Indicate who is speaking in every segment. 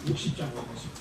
Speaker 1: 60장 보겠습니다.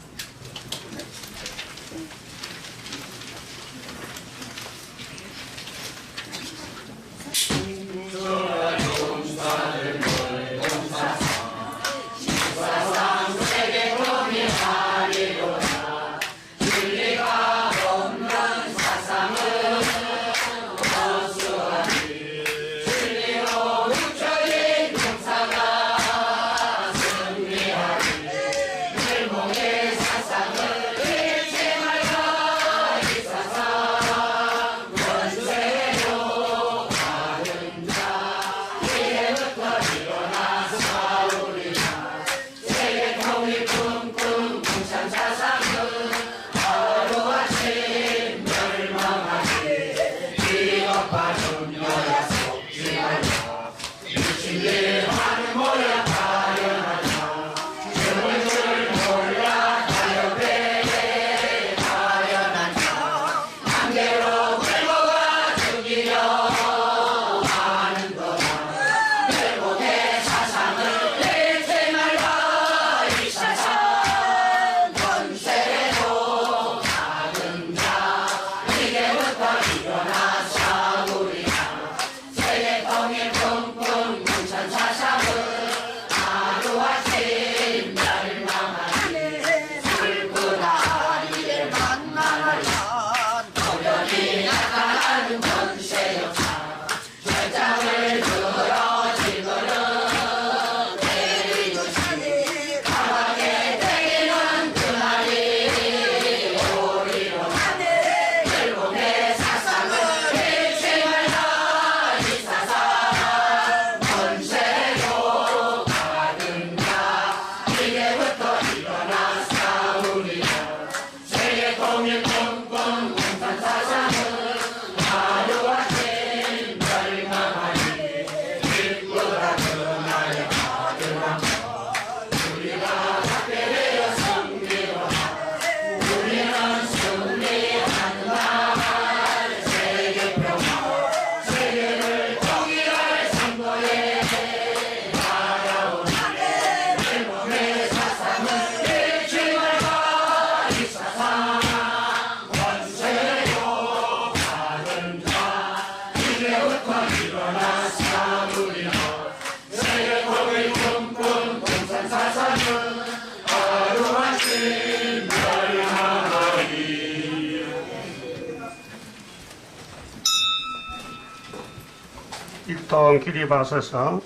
Speaker 2: 일동 길이 봐서서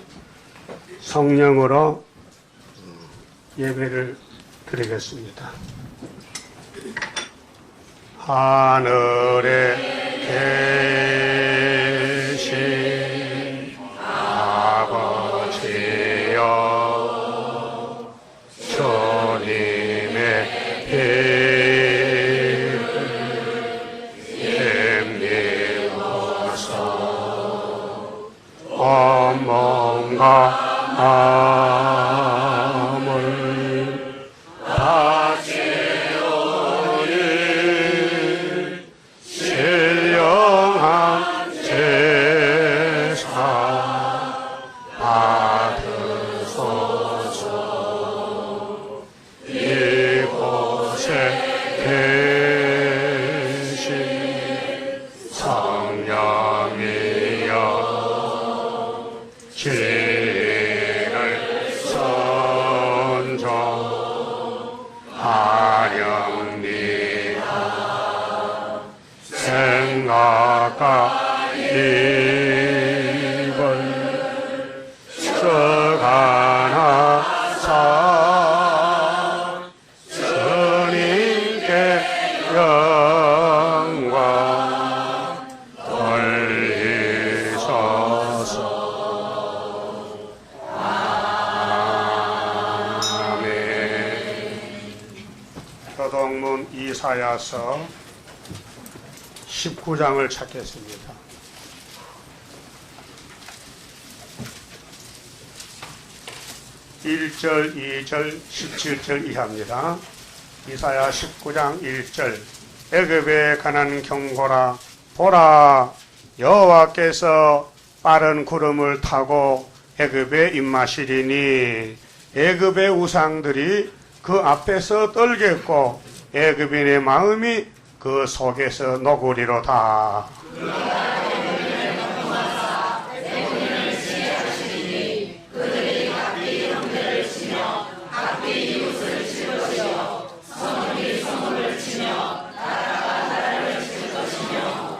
Speaker 2: 성령으로 예배를 드리겠습니다. 하늘에 계신 아버지여, 주님의 빛을 힘입어서 온몸과 마음을 다채우는 신령한 성문 이사야서 19장을 찾겠습니다. 1절, 2절, 17절 이하입니다. 이사야 19장 1절. 애굽의 가난 경고라. 보라, 여호와께서 빠른 구름을 타고 애굽에 입마시리니 애굽의 우상들이 그 앞에서 떨겠고 애굽인의 마음이 그 속에서 녹으리로다.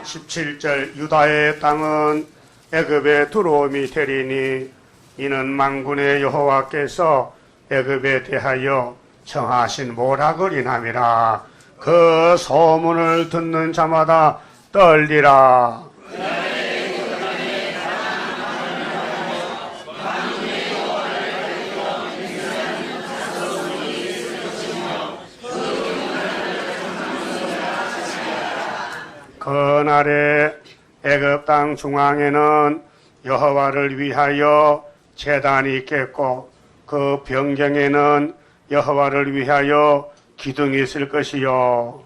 Speaker 2: (17절) 유다의 땅은 애굽의 두로움이 되리니 이는 만군의 여호와께서 애굽에 대하여 청하신 모략을 인함이라. 그 소문을 듣는 자마다 떨리라. 그날에 애굽 땅 중앙에는 여호와를 위하여 제단이 있겠고 그 변경에는 여호와를 위하여 기둥이 있을 것이요.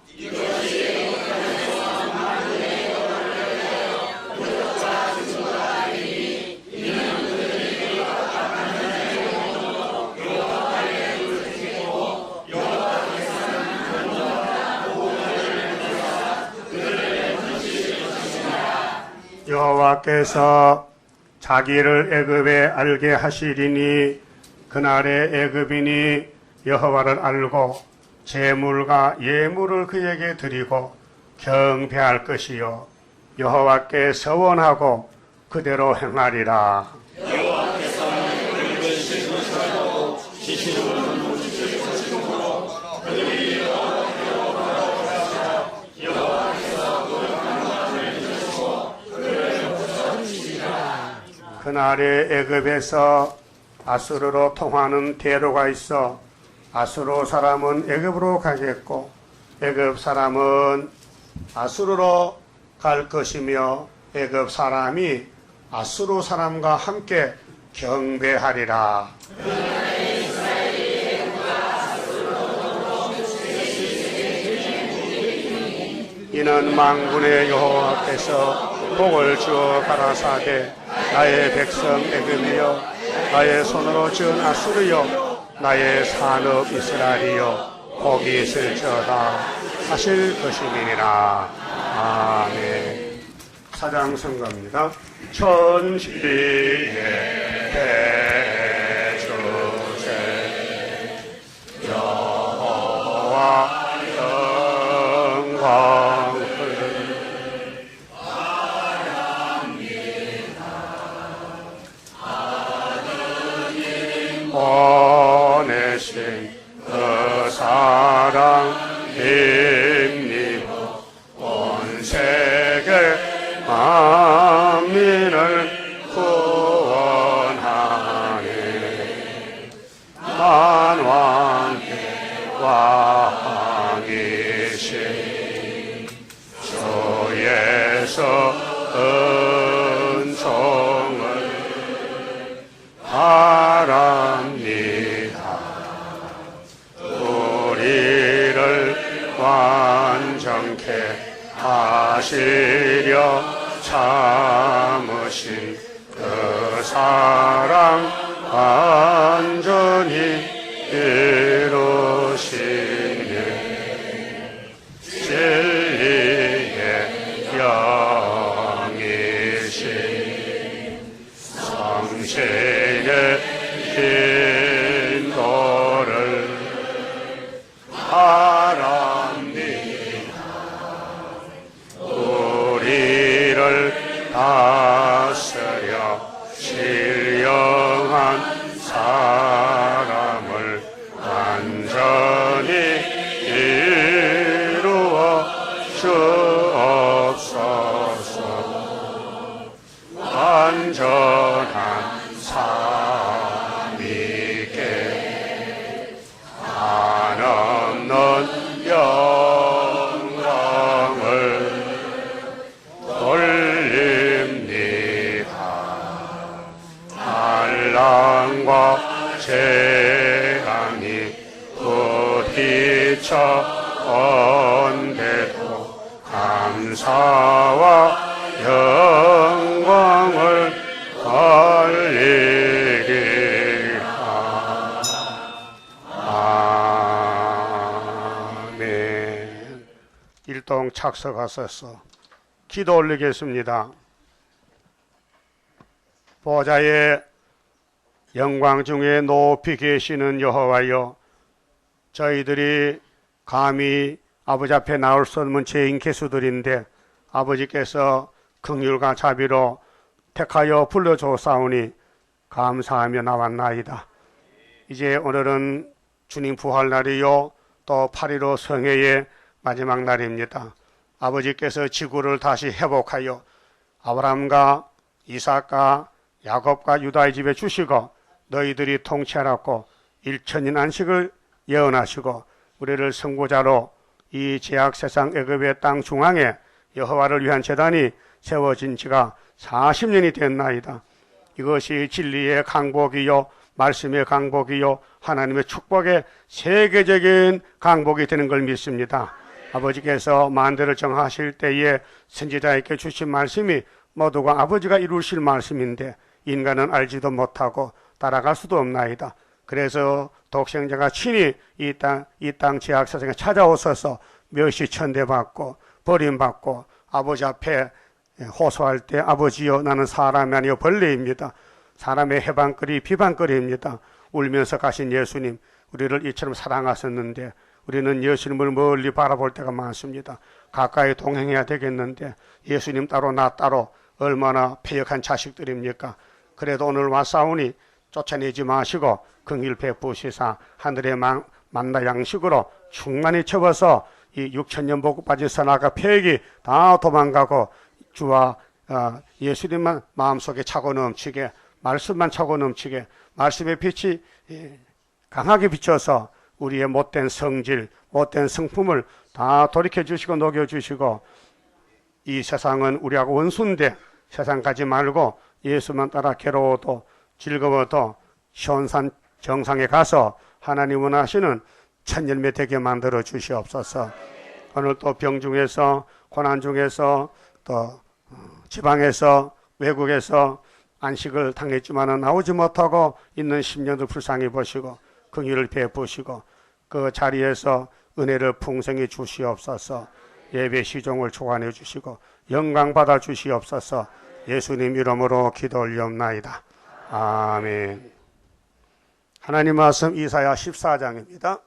Speaker 2: 여호와께서 자기를 애굽에 알게 하시리니 그날에 애굽인이 여호와를 알고 제물과 예물을 그에게 드리고 경배할 것이요 여호와께 서원하고 그대로 행하리라. 그날에 애굽에서 아수르로 통하는 대로가 있어 아수르 사람은 애굽으로 가겠고 애굽 사람은 아수르로 갈 것이며 애굽 사람이 아수르 사람과 함께 경배하리라. 이는 만군의 여호와께서 복을 주어 가라사대 나의 백성 애굽이여 나의 손으로 지은 아수르여 나의 산업 이스라엘이여 복이 있을지어다 하실 것이니라. 아멘. 사장 선거입니다. 천지의 대주제 여호와 영광을 보내신 그 사랑 힘입어 온 세계 만민을 구원하네. 만왕의 왕이신 주 예수 은총을 바랍니다. 우리를 완전케 하시려 참으신 그 사랑 완전히 이루시네. 진리의 영이신 성신의 인도를 바랍니다. 우리를 다스려 신령한 사람을 완전히 미쳐온데도 감사와 영광을 돌리리라. 아멘. 일동 착석하셔서 기도 올리겠습니다. 보좌의 영광 중에 높이 계시는 여호와여, 저희들이 감히 아버지 앞에 나올 수 없는 죄인 개수들인데 아버지께서 긍휼과 자비로 택하여 불러주사오니 감사하며 나왔나이다. 이제 오늘은 주님 부활날이요 또 8.15 성회의 마지막 날입니다. 아버지께서 지구를 다시 회복하여 아브라함과 이삭과 야곱과 유다의 집에 주시고 너희들이 통치하라고 1000년 안식을 예언하시고 우리를 선구자로 이 제약 세상 애굽의 땅 중앙에 여호와를 위한 제단이 세워진 지가 40년이 됐나이다. 이것이 진리의 강복이요 말씀의 강복이요 하나님의 축복의 세계적인 강복이 되는 걸 믿습니다. 아버지께서 만대를 정하실 때에 선지자에게 주신 말씀이 모두가 아버지가 이루실 말씀인데 인간은 알지도 못하고 따라갈 수도 없나이다. 그래서 독생자가 친히 이 땅 제약 세상에 찾아오셔서 멸시 천대받고 버림받고 아버지 앞에 호소할 때 아버지여 나는 사람이 아니요 벌레입니다. 사람의 해방거리 비방거리입니다. 울면서 가신 예수님, 우리를 이처럼 사랑하셨는데 우리는 예수님을 멀리 바라볼 때가 많습니다. 가까이 동행해야 되겠는데 예수님 따로 나 따로 얼마나 패역한 자식들입니까? 그래도 오늘 왔사오니 쫓아내지 마시고 긍휼 베푸시사 하늘의 만나 양식으로 충만히 채워서 이 6000년 복고 빠진 선악과 폐역이 다 도망가고 주와 예수님만 마음속에 차고 넘치게, 말씀만 차고 넘치게, 말씀의 빛이 강하게 비춰서 우리의 못된 성질, 못된 성품을 다 돌이켜주시고 녹여주시고, 이 세상은 우리하고 원수인데 세상 가지 말고 예수만 따라 괴로워도 즐거워도 시온산 정상에 가서 하나님 원하시는 천열매 되게 만들어 주시옵소서. 오늘 또 병 중에서 고난 중에서 또 지방에서 외국에서 안식을 당했지만 나오지 못하고 있는 심령들 불쌍히 보시고 긍휼을 베푸시고 그 자리에서 은혜를 풍성히 주시옵소서. 예배 시종을 초안해 주시고 영광 받아 주시옵소서. 예수님 이름으로 기도 올리옵나이다. 아멘. 하나님 말씀 이사야 14장입니다.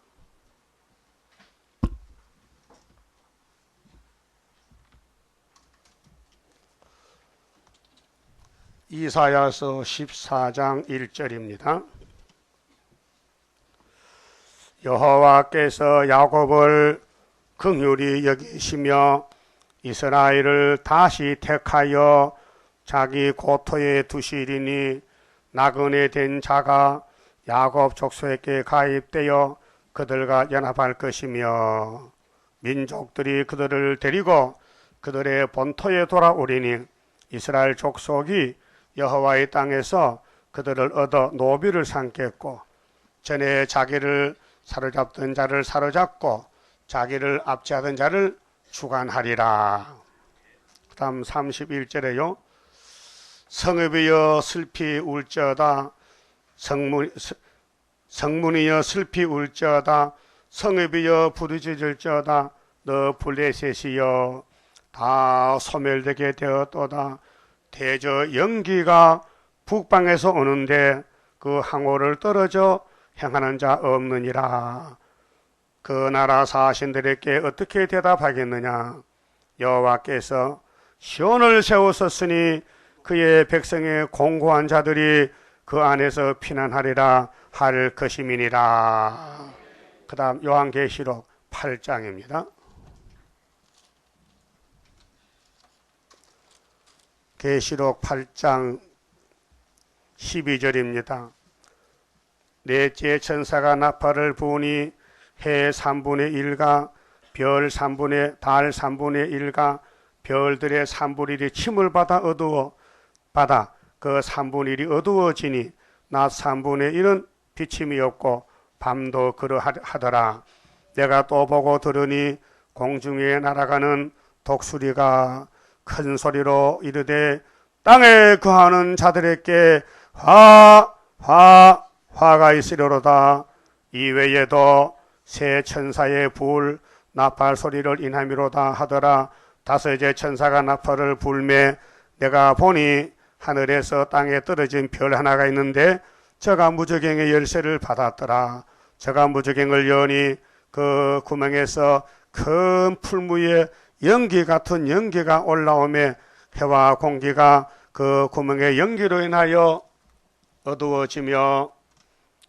Speaker 2: 이사야서 14장 1절입니다. 여호와께서 야곱을 긍휼히 여기시며 이스라엘을 다시 택하여 자기 고토에 두시리니 나그네 된 자가 야곱 족속에게 가입되어 그들과 연합할 것이며 민족들이 그들을 데리고 그들의 본토에 돌아오리니 이스라엘 족속이 여호와의 땅에서 그들을 얻어 노비를 삼겠고 전에 자기를 사로잡던 자를 사로잡고 자기를 압제하던 자를 주관하리라. 그 다음 31절에요. 성읍이여 슬피 울지어다. 성문이여 슬피 울지어다. 성읍이여 부르짖을지어다. 너 블레셋이여 다 소멸되게 되었도다. 대저 연기가 북방에서 오는데 그 항오를 떨어져 행하는 자 없느니라. 그 나라 사신들에게 어떻게 대답하겠느냐. 여호와께서 시온을 세우셨으니 그의 백성의 공고한 자들이 그 안에서 피난하리라 할 것임이니라. 그 다음 요한계시록 8장입니다. 계시록 8장 12절입니다. 넷째 천사가 나팔을 부으니 해 3분의 1가 달 3분의 1가 별들의 3분의 1이 침을 받아 그 3분의 1이 어두워지니 낮 3분의 1은 비침이 없고 밤도 그러하더라. 내가 또 보고 들으니 공중에 날아가는 독수리가 큰 소리로 이르되 땅에 거하는 자들에게 화가 있으려로다. 이외에도 새 천사의 불 나팔 소리를 인함이로다 하더라. 다섯째 천사가 나팔을 불매 내가 보니 하늘에서 땅에 떨어진 별 하나가 있는데 저가 무저갱의 열쇠를 받았더라. 저가 무저갱을 여니 그 구멍에서 큰 풀무에 연기 같은 연기가 올라오매 해와 공기가 그 구멍의 연기로 인하여 어두워지며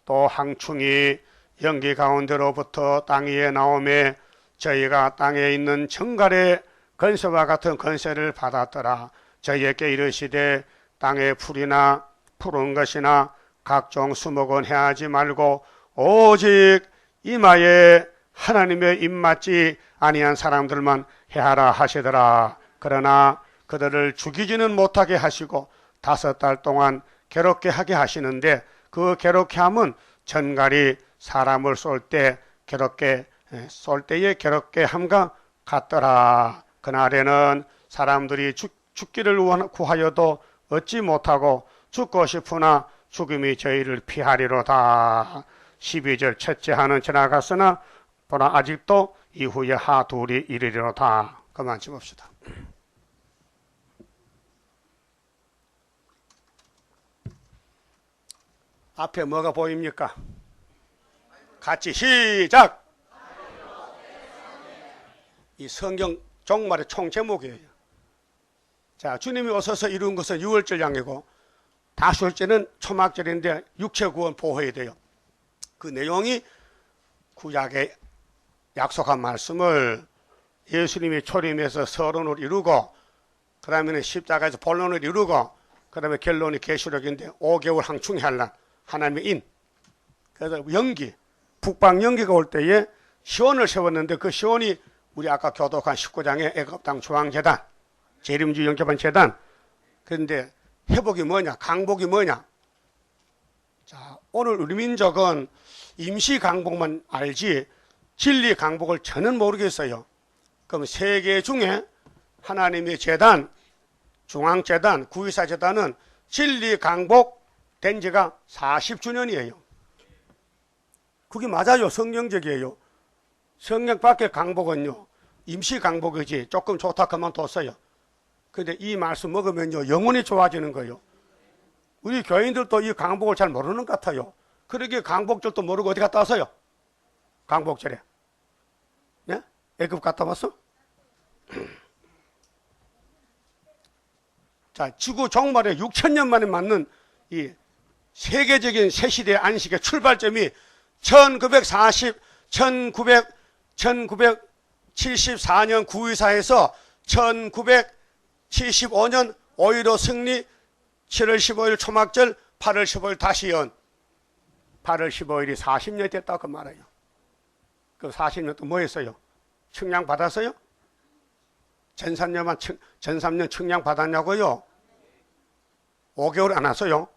Speaker 2: 또 항충이 연기 가운데로부터 땅 위에 나오매 저희가 땅에 있는 정갈의 건세와 같은 건세를 받았더라. 저희에게 이르시되 땅의 풀이나 푸른 것이나 각종 수목은 해하지 말고 오직 이마에 하나님의 입맞지 아니한 사람들만 해하라 하시더라. 그러나 그들을 죽이지는 못하게 하시고 5달 동안 괴롭게 하게 하시는데 그 괴롭게 함은 전갈이 사람을 쏠 때에 괴롭게 함과 같더라. 그날에는 사람들이 죽기를 구하여도 얻지 못하고 죽고 싶으나 죽음이 저희를 피하리로다. 12절 첫째 하는 지나갔으나 보나 아직도 이후에 하 둘이 이르리로다. 그만 짚읍시다. 앞에 뭐가 보입니까? 같이 시작! 이 성경 종말의 총 제목이에요. 자, 주님이 오셔서 이룬 것은 유월절 양이고 다수월절은 초막절인데 육체 구원 보호해야 돼요. 그 내용이 구약의 약속한 말씀을 예수님이 초림해서 서론을 이루고 그 다음에는 십자가에서 본론을 이루고 그 다음에 결론이 계시록인데 5개월 항충이 할란 하나님의 인. 그래서 연기, 북방 연기가 올 때에 시온을 세웠는데 그 시온이 우리 아까 교독한 19장의 애굽 땅 중앙재단, 재림주 영접한 재단. 그런데 회복이 뭐냐? 강복이 뭐냐? 자, 오늘 우리 민족은 임시 강복만 알지 진리 강복을 저는 모르겠어요. 그럼 세계 중에 하나님의 재단, 중앙재단, 구의사재단은 진리 강복 된 지가 40주년이에요. 그게 맞아요. 성경적이에요. 성경 밖의 강복은요, 임시 강복이지 조금 좋다 그만뒀어요. 근데 이 말씀 먹으면요, 영혼이 좋아지는 거예요. 우리 교인들도 이 강복을 잘 모르는 것 같아요. 그러게 강복절도 모르고 어디 갔다 왔어요? 강복절에. 예? 애굽 갔다 왔어? 자, 지구 종말에 6,000년 만에 맞는 이 세계적인 새시대 안식의 출발점이 1974년 구의사에서 1975년 5.15 승리, 7월 15일 초막절, 8월 15일 다시 연. 8월 15일이 40년 됐다 그 말이에요. 그 40년 또 뭐 했어요? 측량 받았어요? 전 3년 측량 받았냐고요? 5개월 안 왔어요?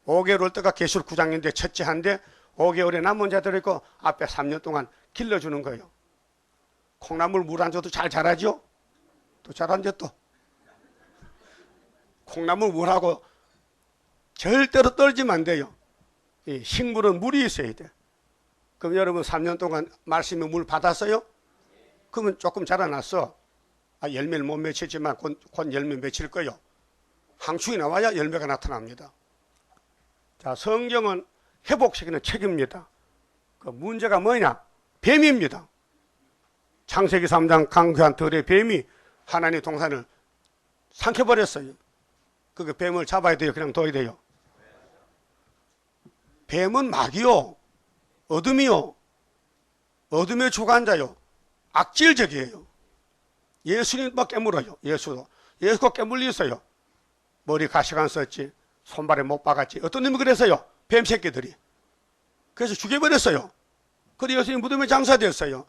Speaker 2: 5개월 때가 계시록 9장인데 첫째 한데 5개월에 남은 자들 있고 앞에 3년 동안 길러주는 거예요. 콩나물 물 안 줘도 잘 자라죠? 또 자란데 또. 콩나물 물하고 절대로 떨어지면 안 돼요. 이 식물은 물이 있어야 돼. 그럼 여러분 3년 동안 말씀에 물 받았어요? 그러면 조금 자라났어. 열매를 못 맺히지만 곧 열매 맺힐 거예요. 항충이 나와야 열매가 나타납니다. 자, 성경은 회복시키는 책입니다. 그 문제가 뭐냐? 뱀입니다. 창세기 3장 강교한 들의 뱀이 하나님의 동산을 삼켜버렸어요. 그 뱀을 잡아야 돼요? 그냥 둬야 돼요? 뱀은 마귀요, 어둠이요, 어둠의 주관자요, 악질적이에요. 예수님도 깨물어요. 예수가 깨물리 있어요. 머리 가시관 썼지, 손발에 못 박았지. 어떤 놈이 그랬어요? 뱀 새끼들이. 그래서 죽여버렸어요. 그래서 예수님 무덤에 장사됐어요.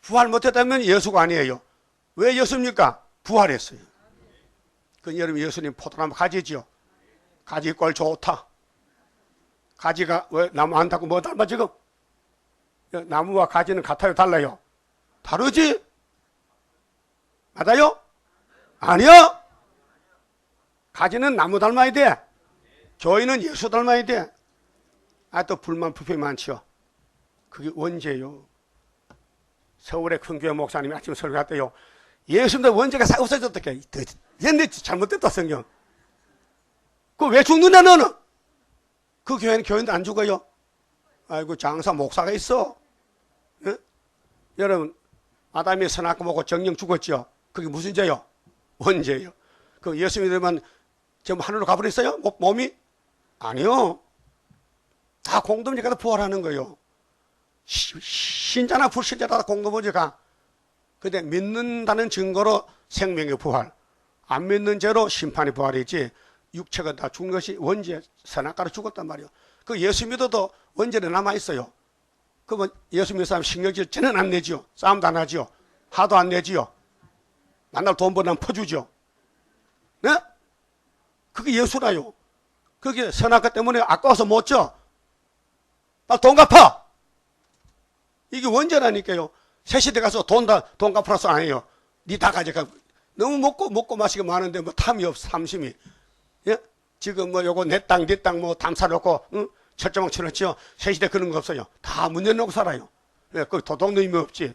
Speaker 2: 부활 못했다면 예수가 아니에요. 왜 예수입니까? 부활했어요. 그 여러분 예수님 포도나무 가지지요. 가지꼴 좋다. 가지가 왜 나무 안 닿고 뭐 닮아 지금? 나무와 가지는 같아요, 달라요? 다르지? 맞아요? 아니요. 가지는 나무 닮아야 돼. 교회는 예수 닮아야 돼. 또 불만 불평이 많죠. 그게 원죄요. 서울의 큰 교회 목사님이 아침 설교했대요. 예수님도 원죄가 없어졌다. 얘네 잘못됐다 성경. 그 왜 죽느냐 너는? 그 교회는 안 죽어요. 아이고 장사 목사가 있어. 예? 여러분 아담이 선악과 먹고 정령 죽었죠. 그게 무슨 죄요? 원죄요. 그 예수 믿으면 전부 하늘로 가버렸어요? 몸이? 아니요. 다 공동체 가서 부활하는 거예요. 신자나 불신자나 공동체 가. 근데 믿는다는 증거로 생명의 부활, 안 믿는 죄로 심판의 부활이지 육체가 다 죽는 것이 원죄, 선악과로 죽었단 말이에요. 그 예수 믿어도 원죄는 남아있어요. 그러면 예수 믿는 사람 신경질 전혀 안 내지요. 싸움도 안 하지요. 화도 안 내지요. 만날 돈 벌면 퍼주죠. 네? 그게 예수라요. 그게 선악과 때문에 아까워서 못 줘. 나 돈 갚아. 이게 원죄라니까요. 새시대 가서 돈 갚으라서 안 해요. 니 다 가져가. 너무 먹고 마시고 많은데 뭐 탐이 없어, 삼심이. 예? 지금 뭐 요거 내 땅 뭐 담 사놓고, 응? 철조망 쳐놓지요. 새시대 그런 거 없어요. 다 문 열놓고 살아요. 예, 그 도덕님이 없지.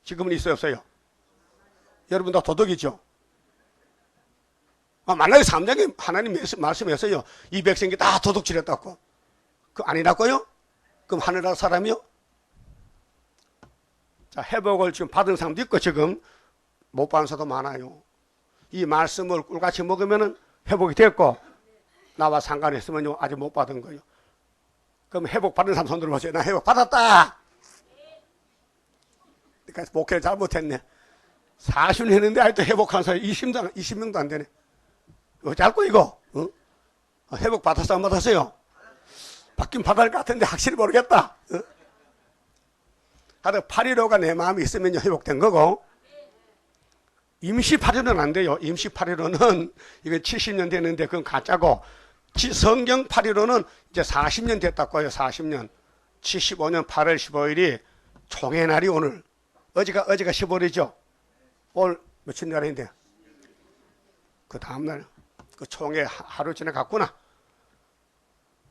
Speaker 2: 지금은 있어요, 없어요? 여러분 다 도덕이죠? 만약에 3장에 하나님 말씀했어요. 이 백성이 다 도둑질했다고. 그 아니라고요? 그럼 하늘나라 사람이요? 자, 회복을 지금 받은 사람도 있고 지금 못 받은 사람도 많아요. 이 말씀을 꿀같이 먹으면 회복이 됐고 나와 상관했으면 아직 못 받은 거예요. 그럼 회복 받은 사람 손 들어보세요. 나 회복 받았다. 그러니까 목회를 잘못했네. 40년 했는데 아직도 회복한 사람이 20명도 안 되네. 짧고 이거 어? 회복 받았어 안 받았어요? 받긴 받을 것 같은데 확실히 모르겠다. 어? 하여튼 8.15가 내 마음이 있으면 회복된 거고 임시 8.15는 안 돼요. 임시 8.15는 이거 70년 됐는데 그건 가짜고 성경 8.15는 이제 40년 됐다고요. 40년 75년 8월 15일이 총회 날이 오늘 어제가 15일이죠. 오늘 며칠 날인데 그 다음날 그 총회 하루 전에 갔구나.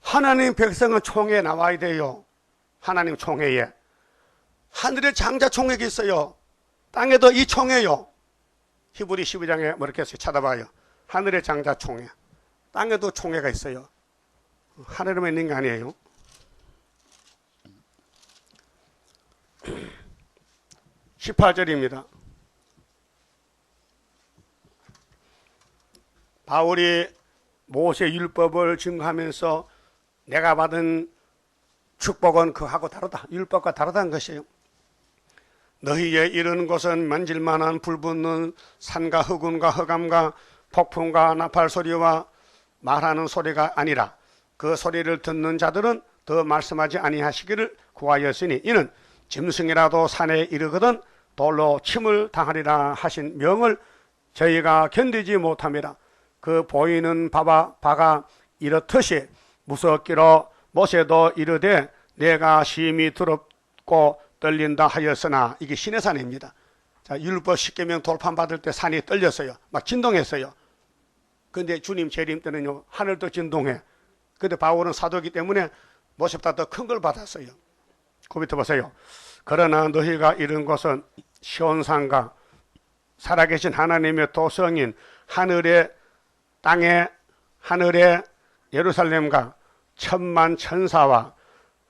Speaker 2: 하나님 백성은 총회에 나와야 돼요. 하나님 총회에. 하늘의 장자 총회가 있어요. 땅에도 이 총회요. 히브리 12장에 뭐 이렇게 해서 찾아봐요. 하늘의 장자 총회. 땅에도 총회가 있어요. 하늘에만 있는 게 아니에요. (18절입니다) 바울이 모세 율법을 증거하면서 내가 받은 축복은 그하고 다르다. 율법과 다르다는 것이에요. 너희의 이르는 것은 만질만한 불붙는 산과 흑운과 흑암과 폭풍과 나팔 소리와 말하는 소리가 아니라 그 소리를 듣는 자들은 더 말씀하지 아니하시기를 구하였으니 이는 짐승이라도 산에 이르거든 돌로 침을 당하리라 하신 명을 저희가 견디지 못함이라. 그 보이는 바가 이렇듯이 무섭기로 모세도 이르되 내가 심히 두렵고 떨린다 하였으나 이게 신의 산입니다. 자, 율법 10계명 돌판 받을 때 산이 떨렸어요. 막 진동했어요. 근데 주님 재림 때는요 하늘도 진동해. 근데 바울은 사도이기 때문에 모세보다 더 큰 걸 받았어요. 그 밑에 보세요. 그러나 너희가 이룬 것은 시온산과 살아계신 하나님의 도성인 하늘의 땅에 하늘의 예루살렘과 천만 천사와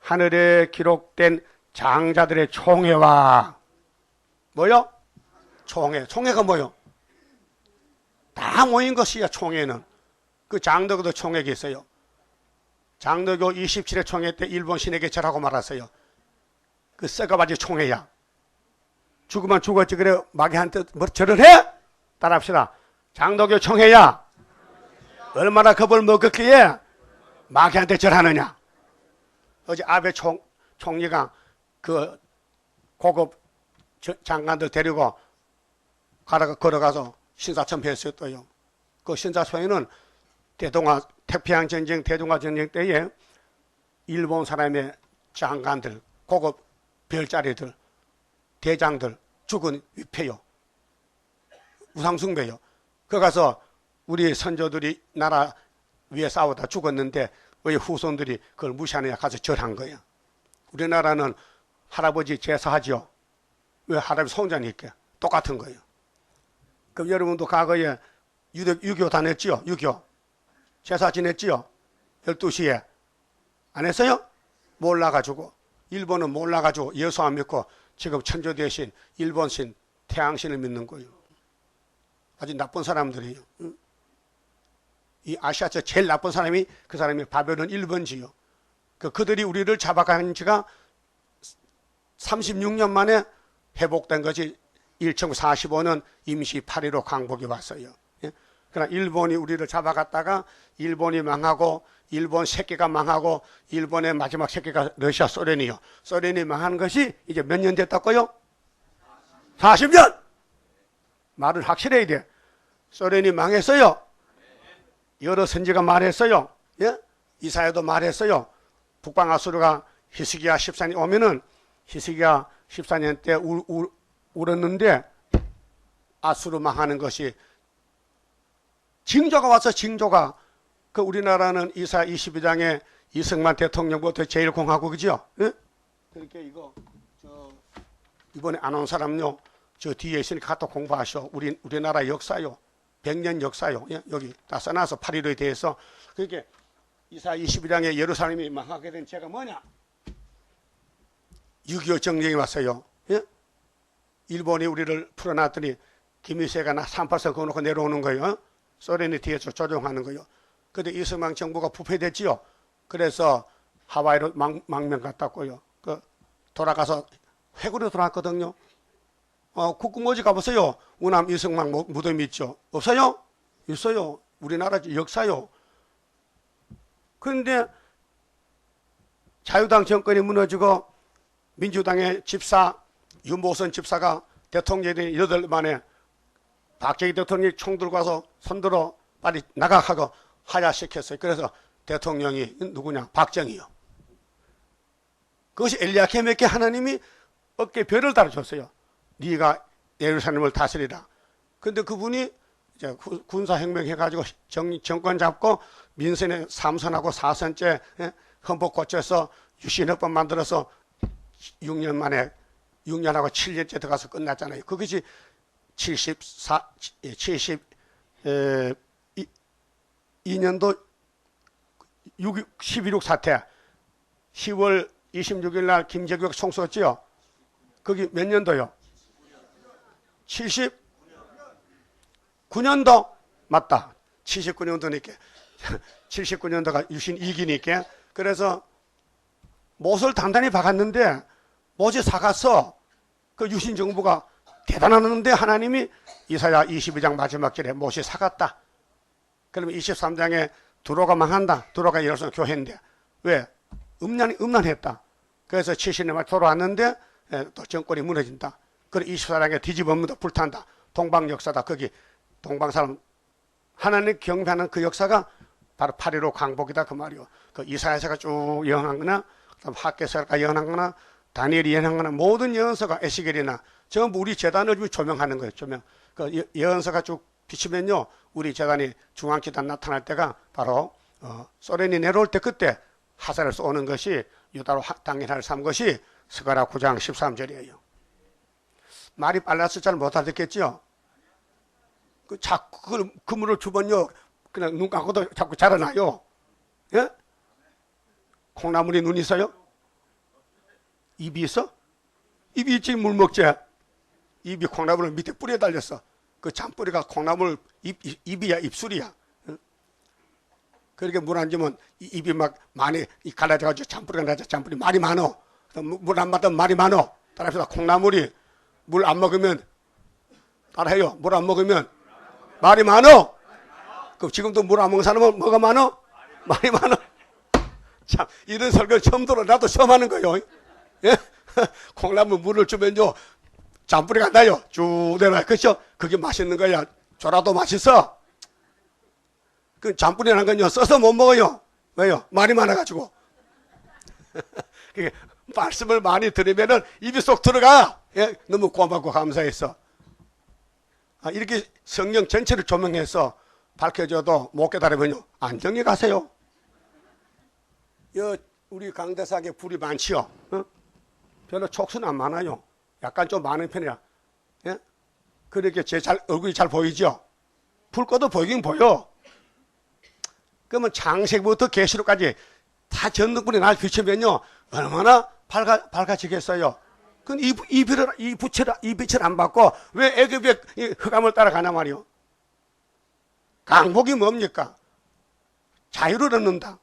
Speaker 2: 하늘에 기록된 장자들의 총회와 뭐요? 총회. 총회가 뭐요? 다 모인 것이야. 총회는. 그 장덕도 총회가 있어요. 장덕교 27회 총회 때 일본 신에게 절하고 말았어요. 그 썩어바지 총회야. 죽으면 죽었지 그래 마귀한테 뭐 절을 해? 따라합시다. 장덕교 총회야. 얼마나 겁을 먹었기에 마귀한테 절하느냐. 어제 아베 총리가 그 고급 장관들 데리고 걸어가서 신사참배했었어요. 그 신사참배는 태평양 전쟁, 대동아 전쟁 때에 일본 사람의 장관들, 고급 별자리들, 대장들 죽은 위패요. 우상숭배요. 그 가서 우리 선조들이 나라 위에 싸우다 죽었는데 왜 후손들이 그걸 무시하느냐 가서 절한 거예요. 우리나라는 할아버지 제사하죠. 왜 할아버지 성전이 있게? 똑같은 거예요. 그럼 여러분도 과거에 유교 다녔지요? 유교. 제사 지냈지요? 12시에. 안 했어요? 몰라가지고. 일본은 몰라가지고 예수 안 믿고 지금 천조 대신 일본신 태양신을 믿는 거예요. 아주 나쁜 사람들이에요. 이 아시아에서 제일 나쁜 사람이 그 사람이 바벨론 1번지요. 그들이 우리를 잡아간 지가 36년 만에 회복된 것이 1945년 임시 8.15 광복이 왔어요. 그러나 일본이 우리를 잡아갔다가 일본이 망하고 일본 새끼가 망하고 일본의 마지막 새끼가 러시아 소련이요. 소련이 망한 것이 이제 몇 년 됐다고요? 40년! 말을 확실해야 돼. 소련이 망했어요. 여러 선지가 말했어요. 예? 이사야도 말했어요. 북방아수르가 히스기야 14년 오면은 히스기야 14년 때 울었는데 아수르 망하는 것이 징조가 와서 징조가 그 우리나라는 이사야 22장에 이승만 대통령부터 제1공화국이죠. 예? 그러니까 이거 이번에 안 온 사람요. 저 뒤에 있으니까 갖다 공부하셔. 우리나라 역사요. 100년 역사요. 예? 여기 다 써놔서 8.15에 대해서. 그러니까 이사야 22장에 예루살렘이 망하게 된 죄가 뭐냐? 6.25 정쟁이 왔어요. 예? 일본이 우리를 풀어놨더니 김일세가 38선 그어놓고 내려오는 거예요. 어? 소련이 뒤에서 조종하는 거예요. 근데 이승만 정부가 부패됐지요. 그래서 하와이로 망명 갔다고요. 돌아가서 회구로 돌아왔거든요. 국궁오지 가보세요. 우남 이승만 무덤 있죠. 없어요? 있어요. 우리나라 역사요. 그런데 자유당 정권이 무너지고 민주당의 집사 윤보선 집사가 대통령이 8일 만에 박정희 대통령이 총 들고 와서 손들어 빨리 나가하고 하야시켰어요. 그래서 대통령이 누구냐? 박정희요. 그것이 엘리야kim에게 하나님이 어깨에 별을 달아줬어요. 네가 예루살렘을 다스리라. 근데 그분이 이제 군사혁명 해가지고 정권 잡고 민선에 3선하고 4선째 헌법 고쳐서 유신헌법 만들어서 6년 만에 6년하고 7년째 들어가서 끝났잖아요. 그것이 72년도 11.6 사태 10월 26일 날 김재규가 총 쏘지요. 거기 몇 년도요? 79년도? 맞다. 79년도니까 79년도가 유신 2기니까 그래서 못을 단단히 박았는데 못이 사갔어. 그 유신 정부가 대단하는데 하나님이 이사야 22장 마지막 절에 못이 사갔다. 그러면 23장에 두로가 망한다. 두로가 예루살렘 교회인데 왜? 음란했다. 그래서 70년 만에 돌아왔는데 또 정권이 무너진다. 그리고 24장에 뒤집어엎는다. 불탄다. 동방 역사다. 거기 동방 사람 하나님 경배하는 그 역사가 바로 8.15 광복이다 그 말이요. 그 이사야서가 쭉 예언한 거나 학개서가 예언한 거나 다니엘이 예언한 거나 모든 예언서가 에스겔이나 전부 우리 재단을 조명하는 거예요. 조명. 그 예언서가 쭉 비치면요. 우리 재단이 중앙기단 나타날 때가 바로 소련이 내려올 때 그때 하사를 쏘는 것이 유다로 당일날 삼 것이 스가랴 9장 13절이에요. 말이 빨라서 잘 못 알아듣겠죠? 자꾸 그물을 주면요. 그냥 눈 감고도 자꾸 자라나요. 예? 콩나물이 눈 있어요? 입이 있어? 입이 있지 물 먹지. 입이 콩나물 밑에 뿌리에 달렸어. 그 잔뿌리가 콩나물 입이야 입술이야. 그렇게 물 안 주면 입이 막 많이 갈라져가지고 잔뿌리가 나죠. 잔뿌리 말이 많어. 물 안 맞으면 말이 많어. 따라서 콩나물이 물 안 먹으면 따라해요. 물 안 먹으면 말이 많어. 그럼 지금도 물 안 먹는 사람은 뭐가 많어? 말이 많어. 참 이런 설교를 처음 들어. 나도 처음 하는 거예요. 예? 콩나물 물을 주면요 잔뿌리가 나요. 쭉 내려와. 그렇죠? 그게 맛있는 거야. 졸아도 맛있어. 그 잔뿌리 난 건요 써서 못 먹어요. 왜요? 말이 많아가지고. 그게 말씀을 많이 들으면은 입이 쏙 들어가. 예? 너무 고맙고 감사해서. 이렇게 성령 전체를 조명해서 밝혀줘도 못 깨달으면요, 안정히 가세요. 우리 강대사에 불이 많지요. 별로 촉수는 안 많아요. 약간 좀 많은 편이야. 예? 그렇게 얼굴이 잘 보이죠? 불 꺼도 보이긴 보여. 그러면 장세부터 계시록까지 다 전등불이 날 비추면요, 얼마나 밝아지겠어요. 그럼 이 빛을 안 받고 왜 애굽의 흑암을 따라가냐 말이요. 강복이 뭡니까? 자유를 얻는다.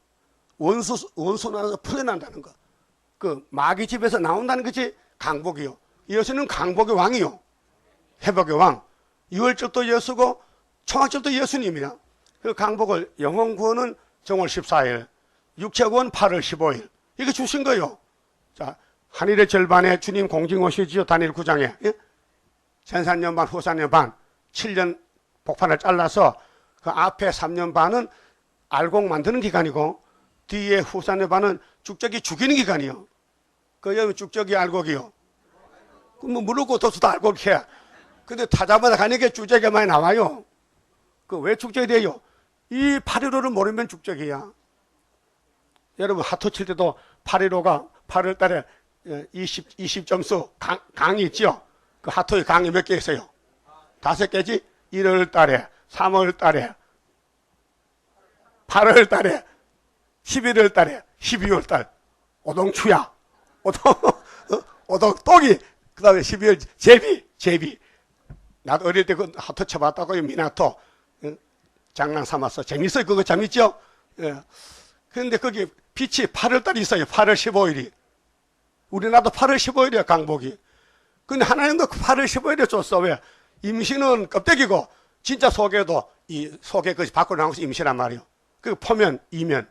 Speaker 2: 원수 나라에서 풀려난다는 거. 그 마귀 집에서 나온다는 것이 강복이요. 예수는 강복의 왕이요. 회복의 왕. 유월절도 예수고 청학절도 예수님이야. 그 강복을 영혼 구원은 정월 14일, 육체 구원 8월 15일. 이거 주신 거요. 자, 한일의 절반에 주님 공징 오시지요. 다니엘 9장에. 예? 전 4년 반, 후 4년 반, 7년 복판을 잘라서 그 앞에 3년 반은 알곡 만드는 기간이고 뒤에 후 4년 반은 죽적이 죽이는 기간이요. 그 여기 죽적이 알곡이요. 그럼 뭐 물르고 도수도 알곡이야. 근데 타자마자 가니까 죽적이 많이 나와요. 그 왜 죽적이 돼요? 이 8.15를 모르면 죽적이야. 여러분 하토 칠 때도 8.15가 8월 달에 20점수 강이 있죠? 그 하토의 강이 몇 개 있어요? 5개지? 1월 달에, 3월 달에, 8월 달에, 11월 달에, 12월 달. 오동추야. 오동떡이. 그 다음에 12월 제비. 나도 어릴 때 그 하토 쳐봤다고요, 미나토. 장난 삼아서. 재밌어요. 그거 재밌죠? 예. 그런데 거기 빛이 8월 달이 있어요. 8월 15일이. 우리나라도 8월 15일이야, 강복이. 근데 하나님도 8월 15일에 줬어. 왜? 임신은 껍데기고, 진짜 속에도, 이 속에 것이 밖으로 나오면서 임신란 말이에요. 그 포면, 이면.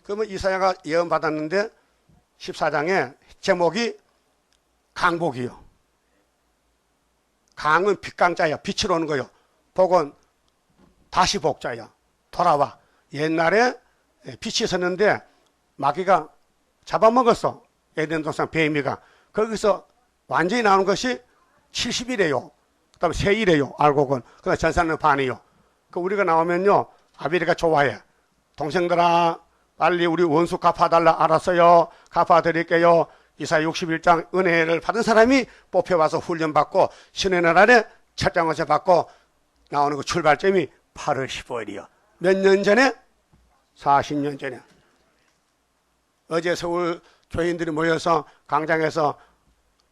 Speaker 2: 그러면 이사야가 예언 받았는데, 14장에 제목이 강복이요. 강은 빛강자야. 빛으로 오는 거요. 복은 다시 복자야. 돌아와. 옛날에 빛이 있었는데, 마귀가 잡아먹었어. 에덴 동산 뱀이가. 거기서 완전히 나오는 것이 70이래요. 그 다음에 세일이래요. 알곡은. 그 다음에 전산은 반이요. 그 우리가 나오면요, 아비리가 좋아해. 동생들아, 빨리 우리 원수 갚아달라. 알았어요. 갚아드릴게요. 이사야 61장 은혜를 받은 사람이 뽑혀와서 훈련받고 신의 나라에 첫장원세 받고 나오는 그 출발점이 8월 15일이요. 몇 년 전에? 40년 전에. 어제 서울 교인들이 모여서 광장에서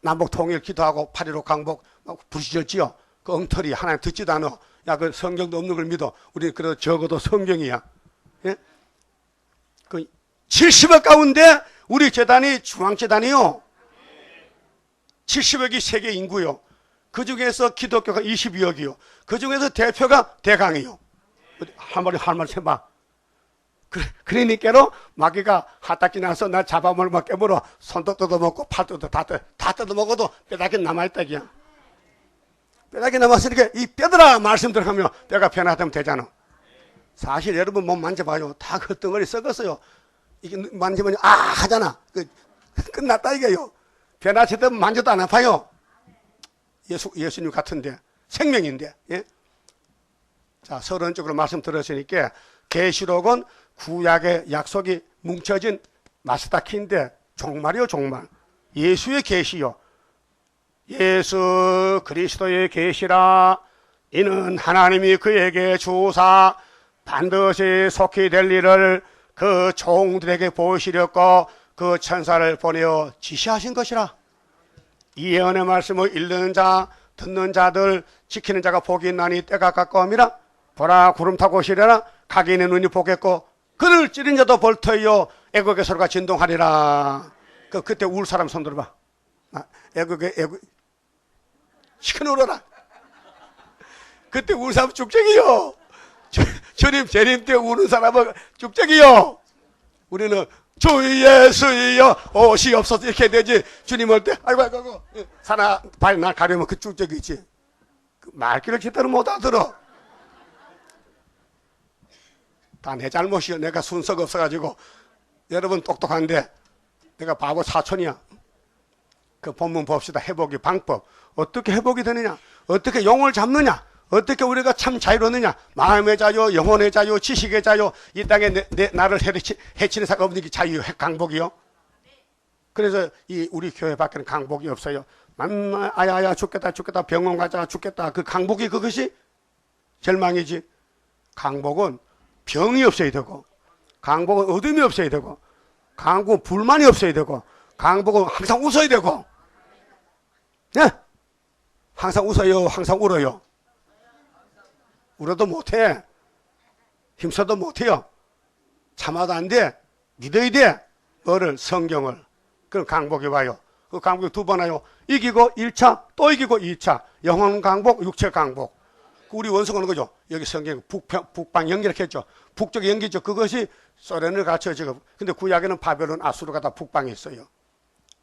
Speaker 2: 남북 통일 기도하고 8.15 강복 부르짖었지요. 그 엉터리 하나님 듣지도 않아. 야, 그 성경도 없는 걸 믿어. 우리 그래도 적어도 성경이야. 예? 그 70억 가운데 우리 재단이 중앙재단이요. 70억이 세계 인구요. 그 중에서 기독교가 22억이요. 그 중에서 대표가 대강이요. 한 마리 세봐. 그러니까로 마귀가 하딱지 나서 나 잡아먹을 막 깨물어. 손도 뜯어먹고 팔도 다 뜯어먹어도 뼈다귀 남아있다기야. 뼈다귀 남았으니까 이 뼈들아 말씀 들어가면 뼈가 변화되면 되잖아. 사실 여러분 몸 만져봐요. 다 그 덩어리 썩었어요. 이게 만지면 하잖아. 끝났다 이게요. 변화되면 만져도 안 아파요. 예수님 같은데 생명인데. 예? 자, 서론적으로 말씀 들었으니까 계시록은 구약의 약속이 뭉쳐진 마스터키인데 종말이요, 종말. 예수의 계시요. 예수 그리스도의 계시라. 이는 하나님이 그에게 주사 반드시 속히 될 일을 그 종들에게 보이시렸고 그 천사를 보내어 지시하신 것이라. 이 예언의 말씀을 읽는 자, 듣는 자들, 지키는 자가 복이 있나니 때가 가까움이라. 보라, 구름 타고 오시려나. 각인의 눈이 보겠고 그를 찌른 자도 볼터이요 애국의 소리가 진동하리라. 그때 울 사람 손 들어봐. 애국 시켜놓으라. 그때 울 사람 죽적이요. 주님 재림 때 우는 사람은 죽적이요. 우리는 주 예수여 오시옵소서 이렇게 되지. 주님 올 때 아이고 사나 발 날 가려면 그 죽적이지. 말귀를 제대로 못 알아들어. 다 내 잘못이요. 내가 순서가 없어가지고. 여러분 똑똑한데 내가 바보 사촌이야. 그 본문 봅시다. 회복의 방법. 어떻게 회복이 되느냐? 어떻게 영혼을 잡느냐? 어떻게 우리가 참 자유로느냐? 마음의 자유, 영혼의 자유, 지식의 자유, 이 땅에 나를 해치는 사람 없는 게 자유, 강복이요. 그래서 우리 교회 밖에는 강복이 없어요. 아야야 죽겠다 병원 가자 죽겠다. 그 강복이 그것이 절망이지. 강복은 병이 없어야 되고, 강복은 어둠이 없어야 되고, 강복은 불만이 없어야 되고, 강복은 항상 웃어야 되고, 네? 항상 웃어요, 항상 울어요. 울어도 못해. 힘써도 못해요. 참아도 안 돼. 믿어야 돼. 뭐를? 성경을. 그럼 강복이 와요. 그 강복이 두 번 와요. 이기고 1차, 또 이기고 2차. 영혼 강복, 육체 강복. 우리 원수가 오는 거죠. 여기 성경 북방 연결했죠. 북쪽 연기죠. 그것이 소련을 갖춰 지금. 근데 구약에는 바벨론, 아수르가 다 북방에 있어요.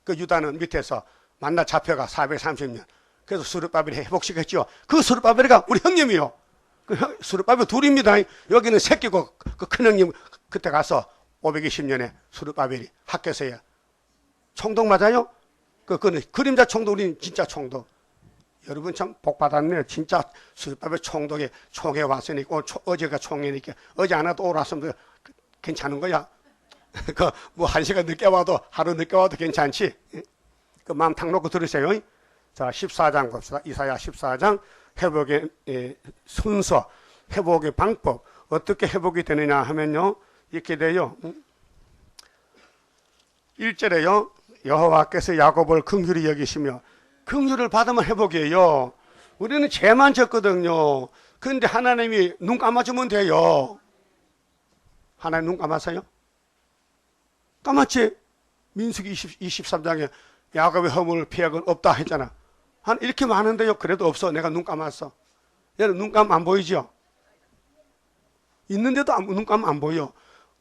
Speaker 2: 그 유다는 밑에서 만나 잡혀가 430년. 그래서 수르바벨이 회복시켰죠. 그 수르바벨이가 우리 형님이요. 그 수르바벨 둘입니다. 여기는 새끼고 그 큰 형님 그때 가서 520년에 수르바벨이 학교에서요. 총독 맞아요? 그거는 그림자 총독, 우리는 진짜 총독. 여러분 참 복 받았네요. 진짜 수르바벨 총독이 총회 왔으니까 어제가 총회니까 어제 안 와도 오라 왔으면 괜찮은 거야. 그 뭐 1시간 늦게 와도 하루 늦게 와도 괜찮지. 그 마음 탁 놓고 들으세요. 자, 14장 봅시다. 이사야 14장 회복의 순서, 회복의 방법, 어떻게 회복이 되느냐 하면요, 이렇게 돼요. 1절에요, 여호와께서 야곱을 긍휼히 여기시며, 긍휼을 받으면 회복이에요. 우리는 죄만 졌거든요. 그런데 하나님이 눈 감아주면 돼요. 하나님 눈 감았어요? 감았지? 민수기 23장에 야곱의 허물 피약은 없다 했잖아. 한 이렇게 많은데요. 그래도 없어. 내가 눈 감았어. 얘는 눈 감으면 안 보이죠? 있는데도 눈 감으면 안 보여.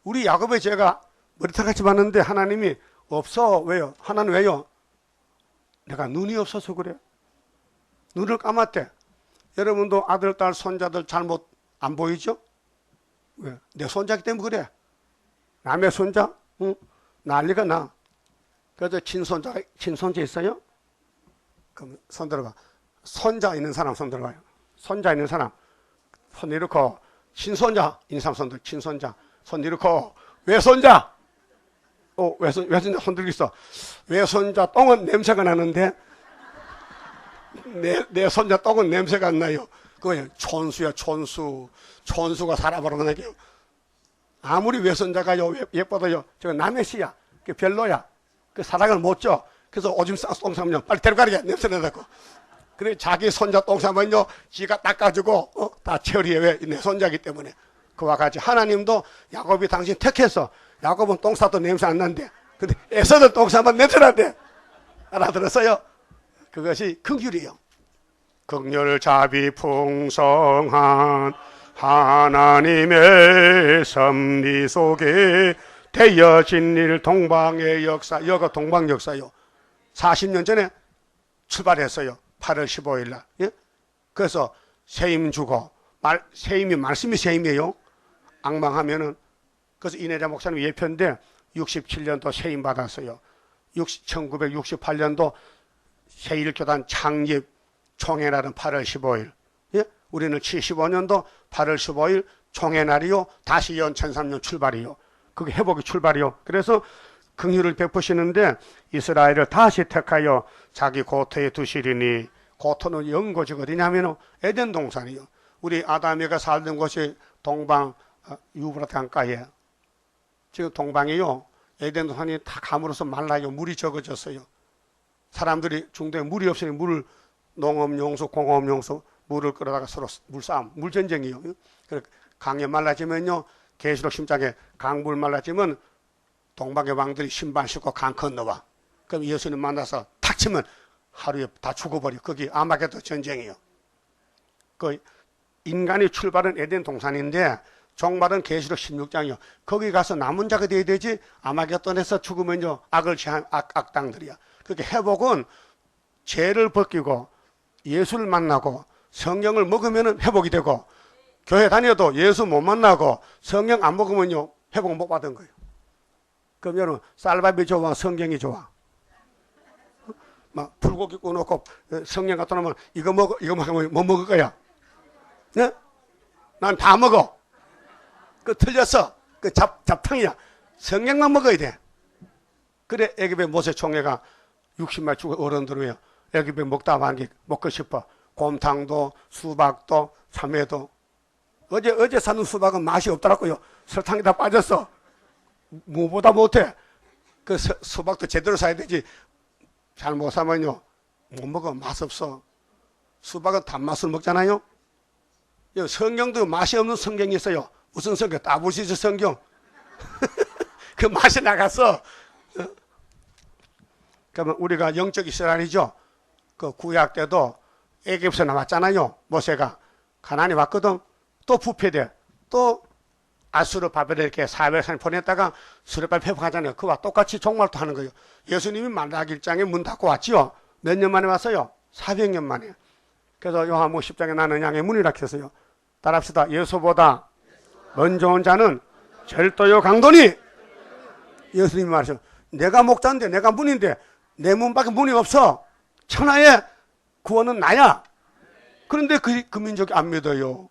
Speaker 2: 우리 야곱의 죄가 머리털같이 많은데 하나님이 없어. 왜요? 하나는 왜요? 내가 눈이 없어서 그래. 눈을 감았대. 여러분도 아들, 딸, 손자들 잘못 안 보이죠? 왜? 내 손자기 때문에 그래. 남의 손자? 응? 난리가 나. 그래서 친손자 있어요? 그럼 손 들어봐. 손자 있는 사람 손 들어봐요. 손자 있는 사람 손 이렇고, 친손자 있는 사람 손 들어. 친손자 손 이렇고, 외손자 외손자 손 들고 있어. 외손자 똥은 냄새가 나는데 내 손자 똥은 냄새가 안 나요. 그거예요. 촌수야. 촌수가 살아버리는 거예요. 아무리 외손자가요 예뻐도요, 저거 남의 씨야. 그 별로야. 그 사랑을 못 줘. 그래서 오줌 싸서 똥 싸면 빨리 데려가게 냄새 나고. 그래 자기 손자 똥 싸면요 지가 닦아주고 다 처리해. 왜? 내 손자기 때문에. 그와 같이 하나님도 야곱이 당신 택해서, 야곱은 똥 싸도 냄새 안 난대. 근데 에서는 똥 싸면 냄새 난대. 알아들었어요? 그것이 긍휼이에요. 긍휼 자비 풍성한 하나님의 섭리 속에 되어진 일 동방의 역사. 여가 동방 역사요. 40년 전에 출발했어요. 8월 15일 날. 예? 그래서 세임 주고, 세임이 말씀이 세임이에요. 앙망하면은. 그래서 이내자 목사님 예편인데 67년도 세임 받았어요. 1968년도 세일교단 창립 총회날은 8월 15일. 예? 우리는 75년도 8월 15일 총회날이요. 다시 연 1003년 출발이요. 그게 회복의 출발이요. 그래서 긍휼을 베푸시는데 이스라엘을 다시 택하여 자기 고토에 두시리니, 고토는 영고지가 어디냐면 에덴 동산이요. 우리 아담이가 살던 곳이 동방 유브라트 강가에. 지금 동방이요. 에덴 동산이 다 감으로써 말라요. 물이 적어졌어요. 사람들이 중도에 물이 없으니 농업용수, 공업용수 물을 끌어다가 서로 물싸움, 물전쟁이요. 강에 말라지면요. 계시록 10장에 강물 말라지면 동방의 왕들이 신발 신고 강 건너와. 그럼 예수님 만나서 탁 치면 하루에 다 죽어버려. 거기 아마겟돈 전쟁이요. 그 인간의 출발은 에덴 동산인데 종말은 계시록 16장이요. 거기 가서 남은 자가 돼야 되지. 아마겟돈에서 죽으면요 악을 취한 악당들이야. 그렇게 회복은 죄를 벗기고 예수를 만나고 성령을 먹으면 회복이 되고, 교회 다녀도 예수 못 만나고 성령 안 먹으면요 회복 못 받은 거예요. 그럼 여러분 쌀밥이 좋아 성경이 좋아? 막 불고기 구워놓고 성경 갖다 놓으면 이거 먹어 이거 먹으면 뭐 먹을 거야? 네? 난 다 먹어. 그 틀렸어. 그 잡탕이야. 성경만 먹어야 돼. 그래 애기배 모세 총회가 60만 죽은 어른들이에요. 애기배 먹다 만기 먹고 싶어. 곰탕도 수박도 참외도. 어제 사는 수박은 맛이 없더라고요. 설탕이 다 빠졌어. 무보다 못해. 그 수박도 제대로 사야 되지. 잘 못 사면요 못 먹어. 맛없어. 수박은 단맛을 먹잖아요. 성경도 맛이 없는 성경이 있어요. 무슨 성경? 따블시스 성경. 그 맛이 나갔어. 그러면 우리가 영적 이스라엘이죠. 그 구약 때도 애굽에서 나왔잖아요. 모세가 가나안에 왔거든. 또 부패돼. 또 아수르 바벨에 이렇게 400산 보냈다가 수레발 회복하잖아요. 그와 똑같이 종말도 하는 거예요. 예수님이 만락 1장에 문 닫고 왔지요. 몇 년 만에 왔어요? 400년 만에. 그래서 요한복음 10장에 나는 양의 문이라 했어요. 따라합시다. 예수보다 먼저 온 자는 절도요 강도니. 예수님이 말하셔. 내가 목자인데 내가 문인데 내 문밖에 문이 없어. 천하의 구원은 나야. 그런데 그 민족이 안 믿어요.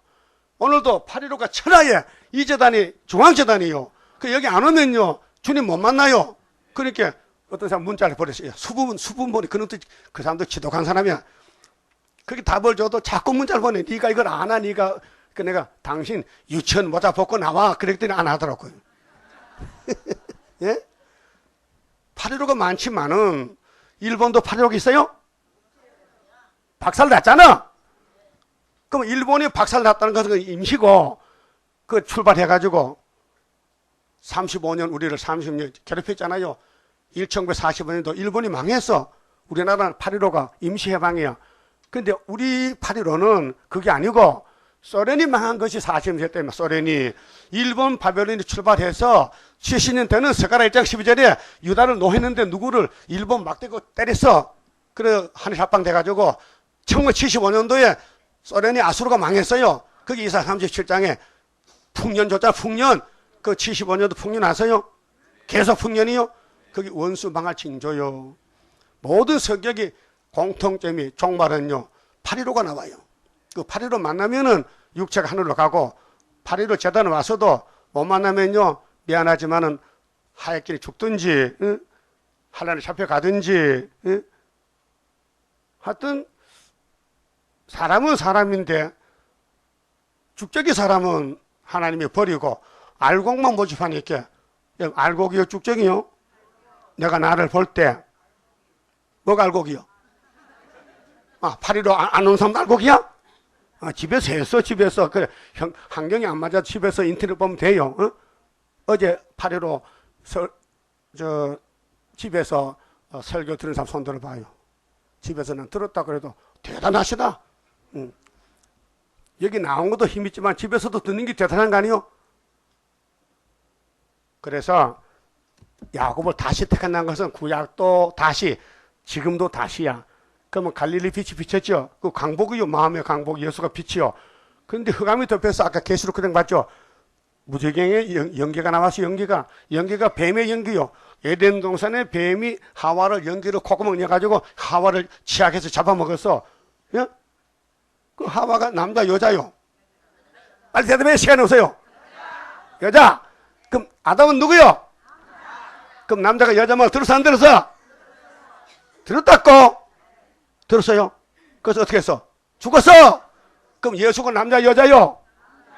Speaker 2: 오늘도 8.15가 천하의 이 재단이 중앙재단이요. 그 여기 안 오면요 주님 못 만나요. 그러니까 어떤 사람 문자를 보냈어요. 수분보니 그 사람도 지독한 사람이야. 그렇게 답을 줘도 자꾸 문자를 보내. 네가 이걸 안 하. 네가 그 내가 당신 유치원 모자 벗고 나와. 그랬더니 안 하더라고요. 예? 8.15가 많지만은 일본도 8.15가 있어요? 박살 났잖아. 그럼 일본이 박살 났다는 것은 임시고 그 출발해가지고 35년 우리를 30년 괴롭혔잖아요. 1945년도 일본이 망했어. 우리나라는 8.15가 임시해방이야. 근데 우리 8.15는 그게 아니고 소련이 망한 것이 40년 때문에 소련이 일본 바벨론이 출발해서 70년 되는 스가랴 1장 12절에 유다를 노했는데 누구를 일본 막대고 때렸어. 그래 하늘 합방 돼가지고 1975년도에 소련이 아수르가 망했어요. 그게 이사 37장에 풍년 줬잖아. 풍년. 그 75년도 풍년 아세요? 계속 풍년이요. 그게 원수 망할 징조요. 모든 성격이 공통점이 종말은요 8.15가 나와요. 그 8.15 만나면은 육체가 하늘로 가고 8.15 재단에 와서도 못 만나면요 미안하지만은 하얗게 죽든지 한란에 잡혀가든지 하여튼 사람은 사람인데 죽적이 사람은 하나님이 버리고 알곡만 모집하니까 알곡이요 죽적이요? 내가 나를 볼 때 뭐가 알곡이요? 8.15 안 온 사람 알곡이야? 집에서 했어. 집에서 그래 환경이 안 맞아 집에서 인터넷 보면 돼요. 어제 8.15 집에서 설교 들은 사람 손 들어봐요. 집에서는 들었다 그래도 대단하시다. 여기 나온 것도 힘있지만 집에서도 듣는 게 대단한 거 아니요? 그래서 야곱을 다시 택한 것은 구약도 다시 지금도 다시야. 그러면 갈릴리 빛이 비쳤죠. 그 강복이요. 마음의 강복 예수가 빛이요. 그런데 흑암이 덮여서 아까 계시록 그냥 봤죠. 무지개의 연기가 나와서 연기가 뱀의 연기요. 에덴 동산에 뱀이 하와를 연기로 콧구멍 넣어가지고 하와를 치약해서 잡아먹었어. 예? 그 하와가 남자 여자요? 빨리 대답해. 시간이 없어요. 여자. 그럼 아담은 누구요? 그럼 남자가 여자 말 들었어 안 들었어? 들었다고? 들었어요? 그래서 어떻게 했어? 죽었어? 그럼 예수가 남자 여자요?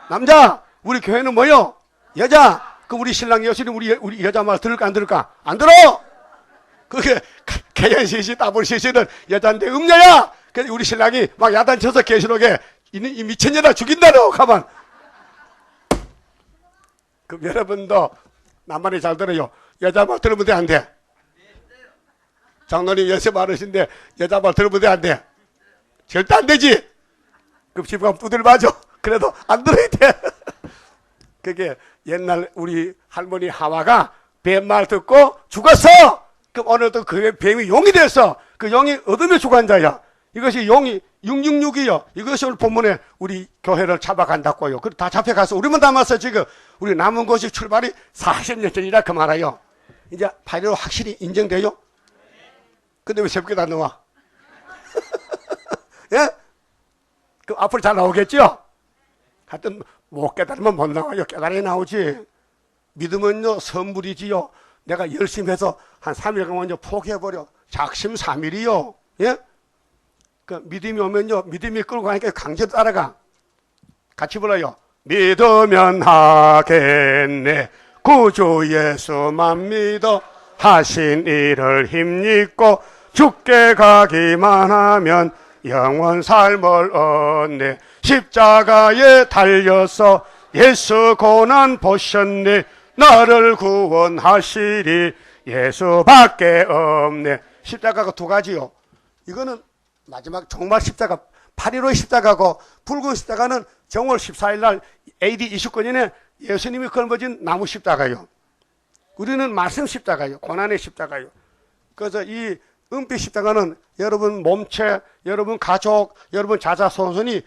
Speaker 2: 남자. 우리 교회는 뭐요? 여자. 그럼 우리 신랑 예수님 우리 여자 말 들을까 안 들을까? 안 들어. 그게 개연시시 따블시시는 여자인데 음녀야. 그래서 우리 신랑이 막 야단쳐서 계시록에 이 미친 여자 죽인다고 가만. 그럼 여러분도 나만이 잘 들어요. 여자 말 들으면 돼 안 돼? 장로님 요새 많으신데 여자 말 들으면 돼 안 돼? 절대 안 되지. 그럼 집에 가면 두들 맞아. 그래도 안 들어야 돼. 그게 옛날 우리 할머니 하와가 뱀 말 듣고 죽었어. 그럼 오늘도 그 뱀이 용이 됐어. 그 용이 어둠에 죽은 자야. 이것이 용이 666이요. 이것이 오늘 본문에 우리 교회를 잡아간다고요. 그 다 잡혀가서 우리만 남았어 지금. 우리 남은 곳이 출발이 40년 전이라 그 말아요. 이제 8.15 확실히 인정돼요? 근데 왜 새벽에 다 나와? 예? 그 앞으로 잘 나오겠죠? 하여튼 못 깨달으면 못 나와요. 깨달아야 나오지. 믿음은요 선물이지요. 내가 열심히 해서 한 3일간 먼저 포기해버려. 작심삼일이요. 예? 그 믿음이 오면요 믿음이 끌고 가니까 강제로 따라가. 같이 불러요. 믿으면 하겠네. 구주 예수만 믿어 하신 일을 힘입고 죽게 가기만 하면 영원 삶을 얻네. 십자가에 달려서 예수 고난 보셨네. 나를 구원하시리 예수밖에 없네. 십자가가 두 가지요. 이거는 마지막 종말 십자가 8.15 십자가고, 붉은 십자가는 정월 14일 날 AD 29년에 예수님이 걸머진 나무 십자가요. 우리는 말씀 십자가요. 고난의 십자가요. 그래서 이 은빛 십자가는 여러분 몸체, 여러분 가족, 여러분 자자손손이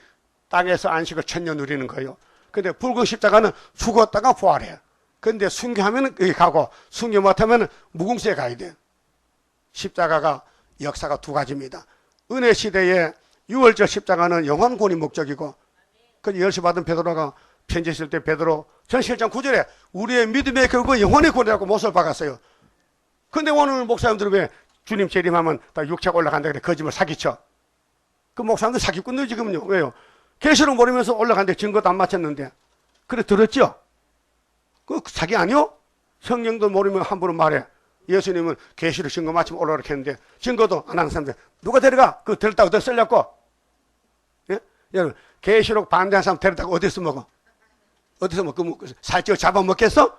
Speaker 2: 땅에서 안식을 천년 누리는 거예요. 근데 붉은 십자가는 죽었다가 부활해. 근데 순교하면 여기 가고, 순교 못하면 무궁수에 가야 돼. 십자가가 역사가 두 가지입니다. 은혜 시대에 6월절 십자가는 영원권이 목적이고, 그 열쇠 받은 베드로가 편지 쓸 때 베드로 전 7장 9절에 우리의 믿음의 결국 영원의 권이라고 못을 박았어요. 근데 오늘 목사님들은 왜 주님 재림하면 다 육체가 올라간다 그래 거짓말 사기쳐. 그 목사님들 사기꾼들 지금요. 왜요? 계시록 모르면서 올라간데 증거도 안 맞췄는데. 그래 들었죠? 그 사기 아니요? 성경도 모르면 함부로 말해. 예수님은 계시록 증거 맞추면 올라오라 했는데 증거도 안 하는 사람들 누가 데려가? 그 데렸다고 어디서 쓰려고? 예? 여러분 계시록 반대하는 사람 데렸다고 어디서 먹어? 어디서 먹고 살쪄 잡아먹겠어?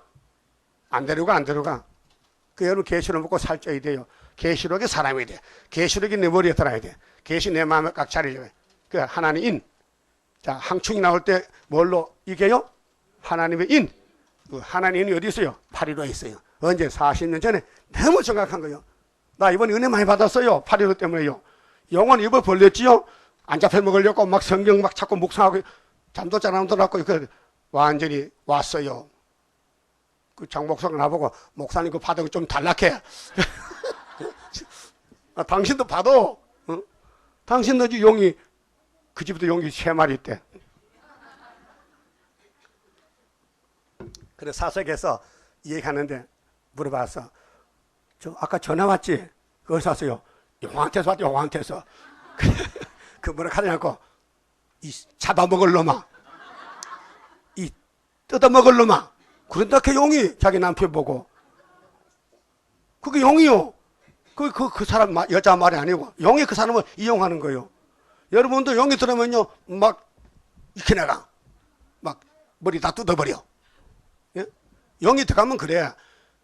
Speaker 2: 안 데려가 안 데려가. 그 여러분 계시록 먹고 살쪄야 돼요. 계시록이 사람이 돼. 계시록이 내 머리에 들어야 돼. 계시 내 마음에 꽉 차리려 해. 그 하나님 인. 자 항충이 나올 때 뭘로 이겨요? 하나님의 인. 그 하나님 인이 어디 있어요? 8.15에 있어요. 언제? 40년 전에. 너무 정확한 거예요. 나 이번에 은혜 많이 받았어요. 8.15 때문에요. 영혼 입을 벌렸지요. 안 잡혀 먹으려고 막 성경 막 자꾸 묵상하고 잠도 잘 안 들었고 그 완전히 왔어요. 그 장목사가 나보고 목사님 그 받은 거 좀 단락해. 아, 당신도 받아. 어? 당신도 용이 그 집도 용이 3마리 있대. 그래 사석에서 얘기하는데 물어봤어. 저 아까 전화 왔지? 어디서 왔어요? 용한테서 왔죠. 용한테서. 그 뭐라 하냐고 이 잡아먹을 놈아, 이 뜯어먹을 놈아. 그런다 그 용이 자기 남편 보고. 그게 용이요. 그 사람 여자 말이 아니고 용이 그 사람을 이용하는 거예요. 여러분도 용이 들으면요 막 이렇게 나가 막 머리 다 뜯어버려. 예? 용이 들어가면 그래.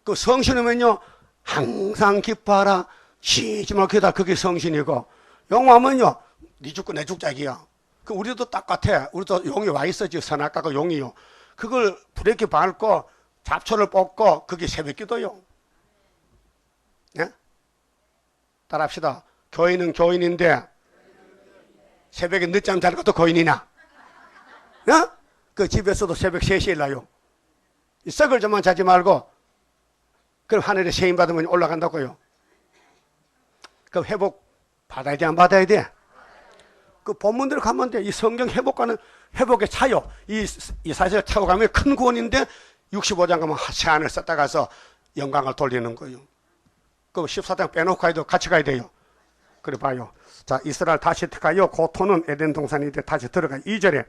Speaker 2: 그 성신이면요 항상 기뻐하라 쉬지 말고 기다. 그게 성신이고, 용하면요 네 죽고 내 죽자기야. 그 우리도 똑같아. 우리도 용이 와 있었지. 선악과가 용이요. 그걸 브레이크 밟고 잡초를 뽑고 그게 새벽기도요. 예? 따라합시다. 교인은 교인인데 새벽에 늦잠 자는 것도 교인이나? 예? 그 집에서도 새벽 3시에 일나요. 이 썩을 좀만 자지 말고 그럼 하늘에 세임 받으면 올라간다고요. 그럼 회복 받아야 돼 안 받아야 돼? 그 본문대로 가면 돼. 이 성경 회복과는 회복의 차요. 이 사실을 타고 가면 큰 구원인데 65장 가면 새하늘 썼다 가서 영광을 돌리는 거예요. 그 14장 빼놓고 가야 돼. 같이 가야 돼요. 그래 봐요. 자, 이스라엘 다시 가요. 고토는 에덴 동산인데 다시 들어가요. 2절에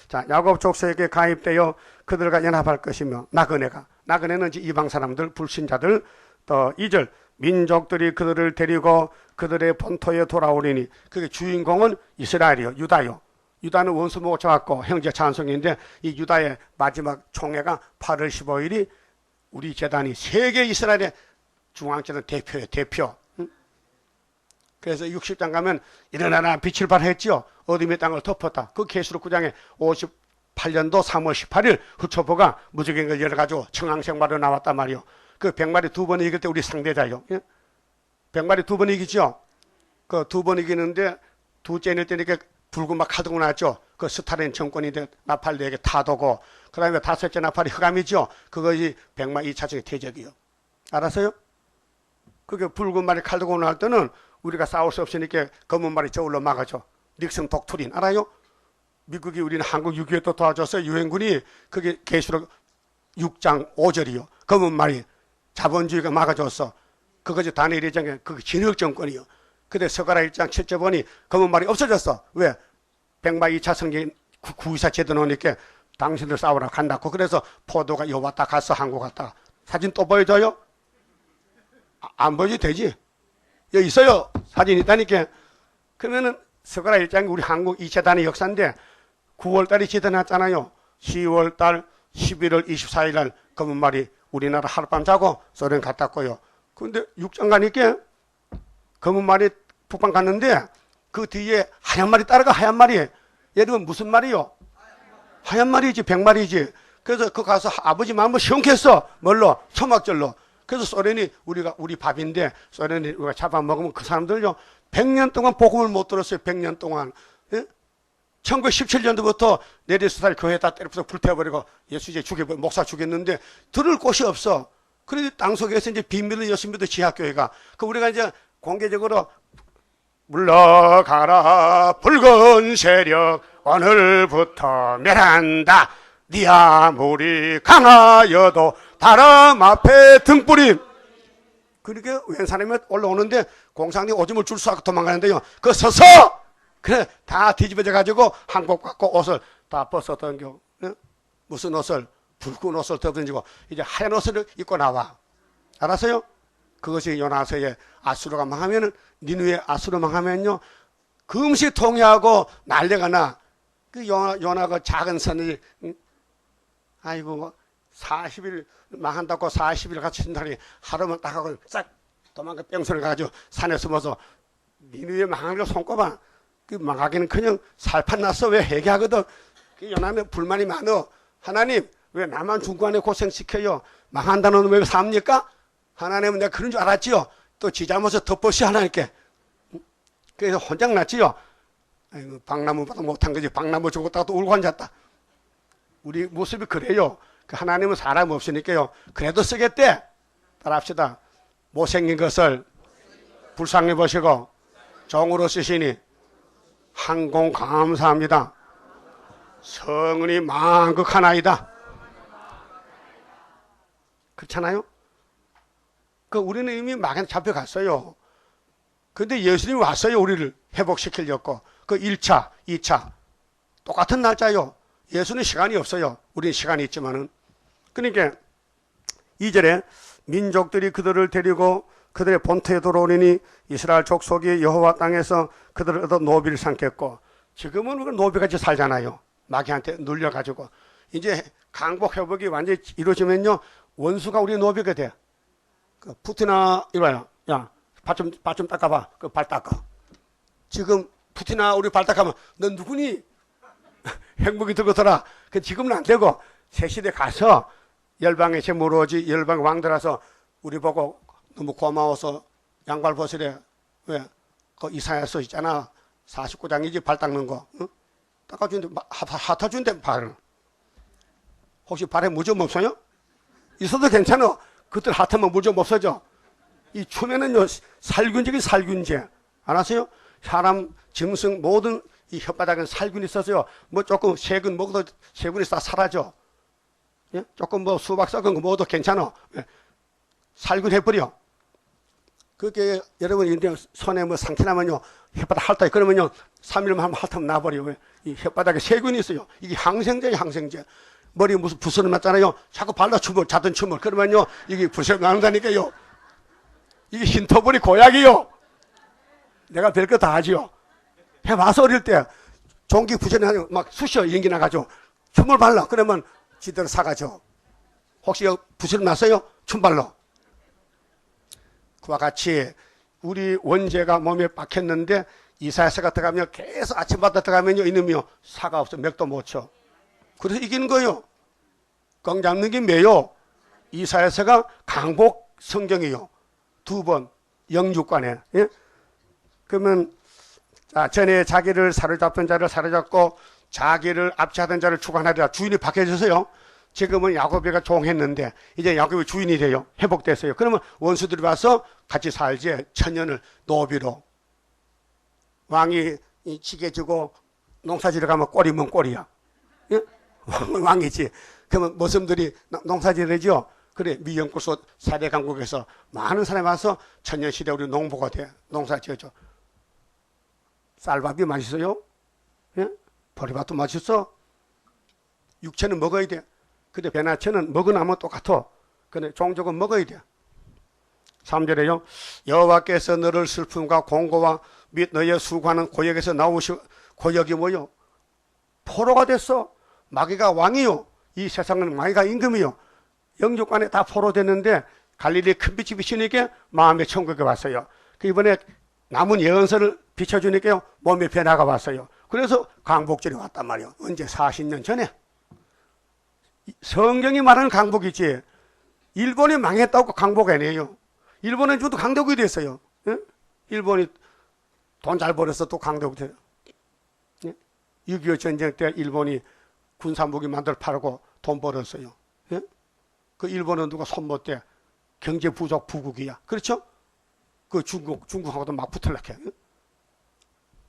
Speaker 2: 자, 야곱 족속에게 가입되어 그들과 연합할 것이며 나그네는 이방 사람들, 불신자들. 또 2절 민족들이 그들을 데리고 그들의 본토에 돌아오리니. 그게 주인공은 이스라엘이요, 유다요. 유다는 원수 보고 잡았고 형제 찬송인데 이 유다의 마지막 총회가 8월 15일이 우리 재단이 세계 이스라엘의 중앙재단 대표예요, 대표. 그래서 60장 가면 일어나라 빛을 발했지요. 어둠의 땅을 덮었다. 그 계시록 9장에 58년도 3월 18일 후초포가 무적행을 열어가지고 청항생마로 나왔단 말이요. 그 100마리 2번 이길 때 우리 상대자요. 예? 100마리 2번 이기죠. 그 2번 이기는데 둘째 낼 때니까 붉은 막 칼들고 나왔죠. 그 스타린 정권인데 나팔에게 타도고, 그 다음에 다섯째 나팔이 흑암이죠. 그것이 백마 2차적의 대적이요. 알았어요? 그게 붉은 말이 칼 들고 나올 때는 우리가 싸울 수 없으니까 검은 말이 저울로 막아줘. 닉슨 독트린 알아요? 미국이 우리는 한국 6.25때 도와줘서 유엔군이 그게 계시록 6장 5절이요. 검은 말이 자본주의가 막아줬어. 그것이 다니엘 1장에 그 진흙 정권이요. 근데 서가라 1장 7절 보니 검은 말이 없어졌어. 왜? 백마 2차 성경 924 제도 놓으니까 당신들 싸우러 간다고. 그래서 포도가 요 왔다 갔어. 한국 갔다가. 사진 또 보여줘요? 안 보여도 되지? 여기 있어요. 사진 있다니까. 그러면은 서가라 1장이 우리 한국 2차 단위 역사인데 9월달이 지나갔잖아요. 10월달 11월 24일 날 검은 말이 우리나라 하룻밤 자고 소련 갔다 왔고요. 근데 6장 가니까 검은 말이 북방 갔는데 그 뒤에 하얀 말이 따라가. 하얀 말이. 얘들은 무슨 말이요? 하얀 말이지. 백말이지. 그래서 그 가서 아버지 마음을 시원했어. 뭘로? 초막절로. 그래서 소련이 우리 밥인데 소련이 우리가 잡아먹으면 그 사람들요 100년 동안 복음을 못 들었어요. 100년 동안. 예? 1917년도부터 내리스탈 교회에다 때려서 불태워버리고 예수제 죽여버리고 목사 죽였는데 들을 곳이 없어. 그런데 땅속에서 이제 비밀을 여습니다. 지하교회가. 그 우리가 이제 공개적으로 물러가라 붉은 세력 오늘부터 멸한다. 네 아무리 강하여도 바람 앞에 등불임. 그렇게 웬 사람이 올라오는데 공상이 오줌을 줄 수 없고 도망가는데요. 그 서서 그래 다 뒤집어져 가지고 한복 갖고 옷을 다 벗었던 겨. 무슨 옷을? 붉은 옷을 덮어지고 이제 하얀 옷을 입고 나와. 알았어요? 그것이 요나서의 아수르가 망하면은 니누의 아수르 망하면요 그 음식 통회하고 난리가 나. 그 요나가 작은 선이 아이고 40일 망한다고 40일 같이 신다니 하루만 딱 하고 싹 도망가 뺑소니 가가지고 산에 숨어서 니누에 망한 거 손꼽아. 그 망하기는 그냥 살판 났어. 왜 회개하거든. 그 요나는 불만이 많어. 하나님 왜 나만 중간에 고생시켜요. 망한다는 왜 삽니까? 하나님은 내가 그런 줄 알았지요. 또 지 잘못을 덮어시 하나님께. 그래서 혼장 났지요. 아이고 박나무보다 못한 거지. 박나무 죽었다가 또 울고 앉았다. 우리 모습이 그래요. 그 하나님은 사람 없으니까요. 그래도 쓰겠대. 따라합시다. 못생긴 것을 불쌍히 보시고 종으로 쓰시니 항공 감사합니다. 성은이 만극하나이다. 그렇잖아요? 그 우리는 이미 막에 잡혀갔어요. 근데 예수님이 왔어요. 우리를 회복시키려고. 그 1차, 2차 똑같은 날짜요. 예수는 시간이 없어요. 우리는 시간이 있지만은. 그러니까 2절에 민족들이 그들을 데리고 그들의 본토에 돌아오니 이스라엘 족속이 여호와 땅에서 그들을 얻어 노비를 삼겠고. 지금은 우리가 노비같이 살잖아요. 마귀한테 눌려가지고. 이제 강복 회복이 완전히 이루어지면요 원수가 우리 노비가 돼. 그 푸틴아 이리 와요. 야 발 좀 닦아봐. 그 발 닦아. 지금 푸틴아 우리 발 닦으면 넌 누구니? 행복이 들고더라. 그 지금은 안 되고 새 시대 가서 열방의 제물오지 열방 왕들아서 우리 보고 너무 고마워서 양발 벗으래. 왜? 그 이사야서 있잖아. 49장이지 발 닦는 거. 응? 닦아준대. 핫아준대 발을. 혹시 발에 무좀 없어요? 있어도 괜찮아. 그들 핫하면 무좀 없어져. 이 춤에는요 살균적인 살균제. 알았어요? 사람 짐승 모든 이 혓바닥에 살균이 있어서요. 뭐 조금 세균 먹어도 세균이 다 사라져. 예? 조금 뭐 수박 썩은 거 먹어도 괜찮아. 예? 살균해버려. 그게 여러분 인데 손에 뭐 상처 나면요 혓바닥 핥다 그러면요 3일만 하면 핥으면 나버려. 왜? 이 혓바닥에 세균이 있어요. 이게 항생제예요. 항생제. 머리에 무슨 부스럼 났잖아요. 자꾸 발라 춤을 자던 춤을 그러면요 이게 부스럼 나는다니까요. 이게 흰터불이 고약이요. 내가 별거 다 하지요. 해봐서 어릴 때 종기 부전에 막 쑤셔 연기 나가지고 춤을 발라. 그러면 지대로 사가죠. 혹시 부스럼 났어요? 춤 발라. 그와 같이 우리 원죄가 몸에 박혔는데 이사야서가 들어가면 계속 아침마다 들어가면요 이놈이요 사가 없어. 맥도 못 쳐. 그래서 이기는 거예요. 꽝 잡는 게 뭐예요? 이사야서가 강복 성경이요. 2번 영육관에. 예? 그러면 자, 전에 자기를 사로잡던 자를 사로잡고 자기를 압제하던 자를 주관하리라. 주인이 바뀌어져서요. 지금은 야곱이가 종했는데 이제 야곱이 주인이 돼요. 회복됐어요. 그러면 원수들이 와서 같이 살지. 천년을 노비로. 왕이 지게 주고 농사지러 가면 꼴이면 꼴이야. 예? 왕이지. 그러면 모섬들이 농사지르죠. 그래, 미연꽃소 사대 강국에서 많은 사람이 와서 천년시대 우리 농부가 돼. 농사 지어줘. 쌀밥이 맛있어요? 예? 보리밥도 맛있어? 육체는 먹어야 돼. 근데 배나체는 먹으나면 똑같아. 근데 종족은 먹어야 돼. 3절에요. 여호와께서 너를 슬픔과 공고와 및 너의 수고하는 고역에서 나오시고, 고역이 뭐요? 포로가 됐어. 마귀가 왕이요. 이 세상은 마귀가 임금이요. 영육간에 다 포로됐는데 갈릴리 큰 빛이 비치니까 마음의 천국에 왔어요. 그 이번에 남은 예언서를 비춰주니까요. 몸의 변화가 왔어요. 그래서 강복절이 왔단 말이에요. 언제? 40년 전에. 성경이 말하는 강복이지. 일본이 망했다고 강복 아니에요. 일본은 주도 강독이 됐어요. 예? 일본이 돈 잘 벌어서 또 강독이 돼요. 예? 6.25 전쟁 때 일본이 군사무기 만들어 팔고 돈 벌었어요. 예? 그 일본은 누가 손못 대? 경제 부족 부국이야. 그렇죠? 그 중국하고도 막 붙을락해.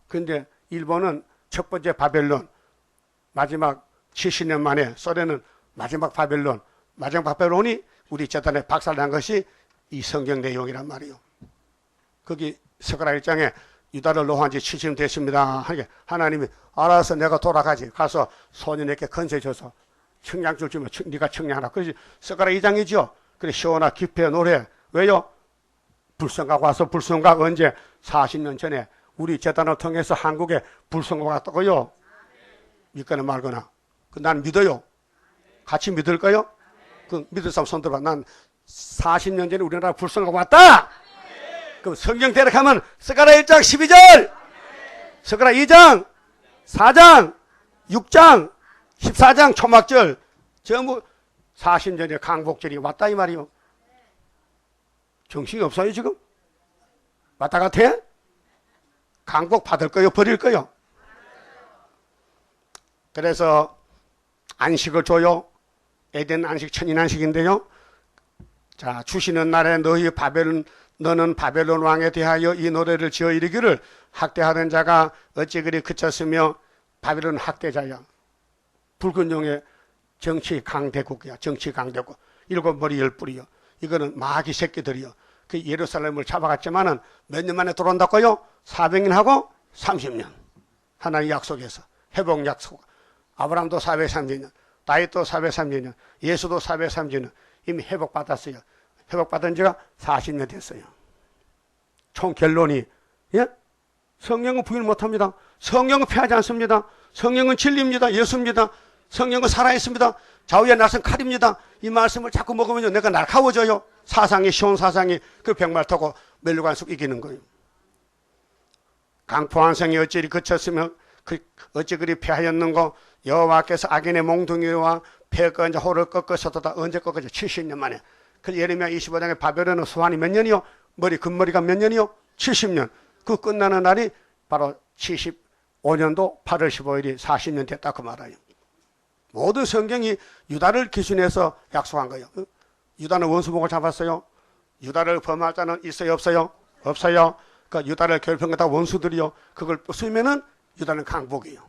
Speaker 2: 그런데 일본은 첫 번째 바벨론, 마지막 70년 만에 소련은 마지막 바벨론이 우리 재단에 박살난 것이 이 성경 내용이란 말이에요. 거기 스가랴 1장에 유다를 노한 지 70년 됐습니다. 하나님이 알아서 내가 돌아가지. 가서 소년에게 건세 줘서 청량줄 주면 네가 청량하라. 그래서 스가랴 2장이죠. 그래 시원하 기뻐 노래. 왜요? 불성각 와서 불성각 언제? 40년 전에 우리 재단을 통해서 한국에 불성각 왔다고요. 믿거나 말거나. 난 믿어요. 같이 믿을까요? 그 믿을 사람 손 들어봐. 난 40년 전에 우리나라 불성각 왔다. 그럼 성경 대략하면 스가랴 1장 12절, 스가랴 2장, 4장, 6장, 14장 초막절 전부 40년에 강복절이 왔다 이 말이요. 정신이 없어요 지금? 왔다 같아? 강복 받을 거요 버릴 거요? 그래서 안식을 줘요. 에덴 안식 천인 안식인데요. 자, 주시는 날에 너는 바벨론 왕에 대하여 이 노래를 지어 이르기를 학대하는 자가 어찌 그리 그쳤으며 바벨론 학대자야. 붉은 용의 정치 강대국이야. 정치 강대국. 7머리 10뿔이요. 이거는 마귀 새끼들이요. 그 예루살렘을 잡아갔지만은 몇 년 만에 들어온다고요? 400년 하고 30년. 하나님 약속에서. 회복 약속. 아브라함도 430년. 다윗도 430년. 예수도 430년. 이미 회복받았어요. 회복받은 지가 40년 됐어요. 총 결론이, 예? 성령은 부인 못합니다. 성령은 패하지 않습니다. 성령은 진리입니다. 예수입니다. 성령은 살아있습니다. 좌우에 나선 칼입니다. 이 말씀을 자꾸 먹으면 내가 날카워져요. 사상이, 시온 사상이 그 백말 타고 멸류관속 이기는 거예요. 강포한성이 어찌 그쳤으며 어찌 그리 패하였는고 여호와께서 악인의 몽둥이와 패거 호를 꺾으셨다. 언제 꺾었죠? 70년 만에. 그 예레미야 25장에 바벨론의 소환이 몇 년이요? 금머리가 몇 년이요? 70년. 그 끝나는 날이 바로 75년도 8월 15일이 40년 됐다 그 말이에요. 모든 성경이 유다를 기준해서 약속한 거예요. 유다는 원수목을 잡았어요. 유다를 범할 자는 있어요 없어요? 없어요. 그러니까 유다를 괴롭힌 거다 원수들이요. 그걸 쓰면은 유다는 강복이에요.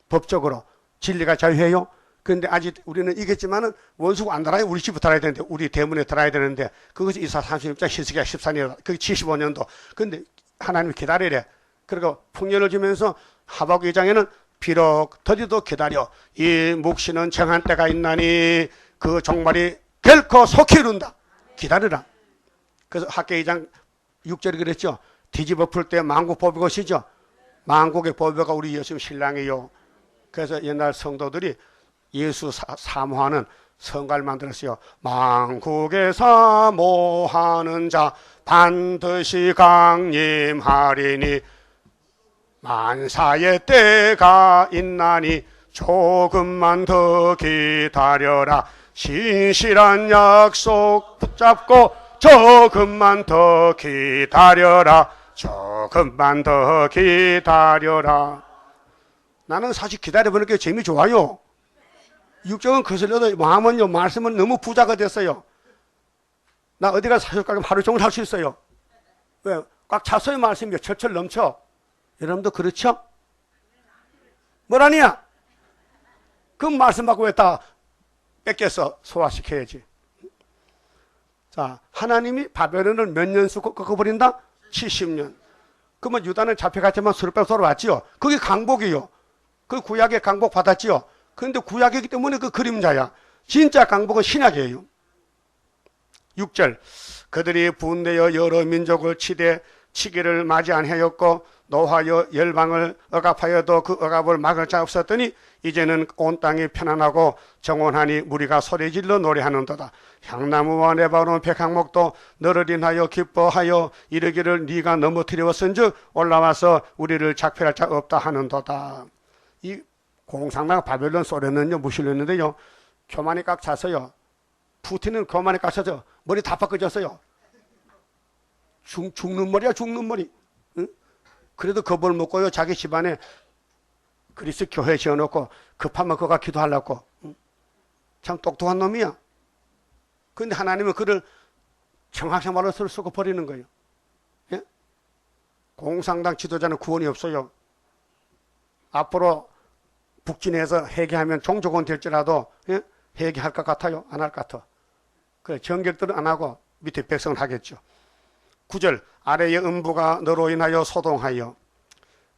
Speaker 2: 법적으로 진리가 자유해요. 그런데 아직 우리는 이겼지만은 원수가 안 달아요. 우리 집에 달아야 되는데, 우리 대문에 달아야 되는데, 그것이 이사 36장 히스기야 14년, 그게 75년도. 근데 하나님이 기다리래. 그리고 풍년을 주면서 하박국 2장에는 비록 더디도 기다려. 이 묵시는 정한 때가 있나니 그 종말이 결코 속히 이룬다. 기다리라. 그래서 학계 2장 6절이 그랬죠. 뒤집어 풀 때 만국 보배가 오시죠. 만국의 보배가 우리 예수 신랑이요. 그래서 옛날 성도들이 예수 사모하는 성가를 만들었어요. 만국에 사모하는 자 반드시 강림하리니 만사의 때가 있나니 조금만 더 기다려라. 신실한 약속 붙잡고 조금만 더 기다려라. 조금만 더 기다려라. 나는 사실 기다려보는 게 재미 좋아요. 육정은 거슬려도 마음은요, 말씀은 너무 부자가 됐어요. 나 어디 가서 사실까지 하루 종일 할 수 있어요. 왜? 꽉 찼어요, 말씀이. 철철 넘쳐. 여러분도 그렇죠? 뭐라니야? 그 말씀 받고 왜 다 뺏겨서 소화시켜야지. 자, 하나님이 바벨론을 몇 년 쓰고 꺾어버린다? 70년. 그러면 유다는 잡혀갔지만 수를 빼고 돌아왔지요. 그게 강복이요. 그 구약의 강복 받았지요. 그런데 구약이기 때문에 그 그림자야. 진짜 강복은 신약이에요. 6절. 그들이 분내어 여러 민족을 치기를 맞이 아니하였고 노하여 열방을 억압하여도 그 억압을 막을 자 없었더니 이제는 온 땅이 편안하고 정원하니 무리가 소리질러 노래하는도다. 향나무와 네바론 백향목도 너를 인하여 기뻐하여 이르기를 네가 넘어뜨렸은즉 올라와서 우리를 작별할 자 없다 하는도다. 이 공산당 바벨론 소련은요 무실렸는데요. 교만이 꽉 찼어요. 푸틴은 교만이 꽉 차서 머리 다 바꿔졌어요. 죽는 머리야, 죽는 머리. 응? 그래도 겁을 먹고요. 자기 집안에 그리스 교회 지어놓고 급하면 그가 기도하려고. 응? 참 똑똑한 놈이야. 그런데 하나님은 그를 정학생활로 쓰고 버리는 거예요. 예? 공산당 지도자는 구원이 없어요. 앞으로 북진해서 회개하면 종족은 될지라도 예? 회개할 것 같아요? 안 할 것 같아? 그래, 정객들은 안 하고 밑에 백성은 하겠죠. 9절. 아래의 음부가 너로 인하여 소동하여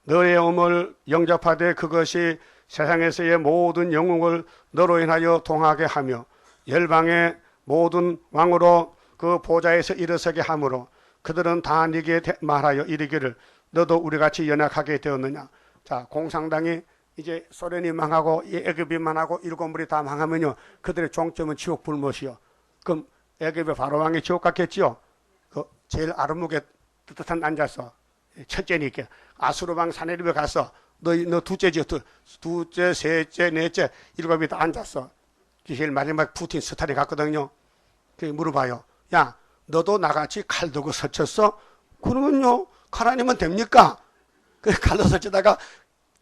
Speaker 2: 너의 음을 영접하되 그것이 세상에서의 모든 영웅을 너로 인하여 동하게 하며 열방의 모든 왕으로 그 보좌에서 일어서게 하므로 그들은 다 네게 말하여 이르기를 너도 우리같이 연약하게 되었느냐. 자, 공산당이 이제 소련이 망하고 애굽이 망하고 일곱 무리 다 망하면요 그들의 종점은 지옥 불못이요. 그럼 애굽의 바로왕이 지옥 갔겠지요. 그 제일 아름무게 뜨뜻한 앉아서 첫째니까 아수르방 사내립에 가서 너 둘째지, 둘째, 셋째, 넷째, 일곱이 다 앉았어. 제일 마지막 푸틴 스타일이 갔거든요. 그 물어봐요. 야, 너도 나같이 칼 들고 서쳤어? 그러면요, 칼 아니면 됩니까? 그 칼로 서치다가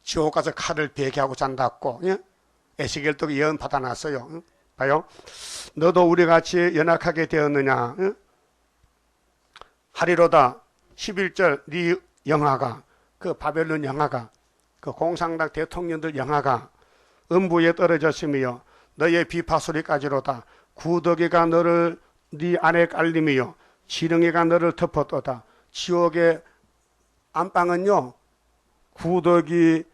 Speaker 2: 지옥 가서 칼을 베개하고 잔다고. 예? 에스겔도 예언 받아놨어요. 응? 봐요. 너도 우리같이 연약하게 되었느냐? 응? 하리로다. 11절 네 영화가 그 바벨론 영화가 그 공산당 대통령들 영화가 음부에 떨어졌으며 너의 비파소리까지로다. 구더기가 너를 네 안에 깔림이요 지렁이가 너를 덮었도다. 지옥의 안방은요 구더기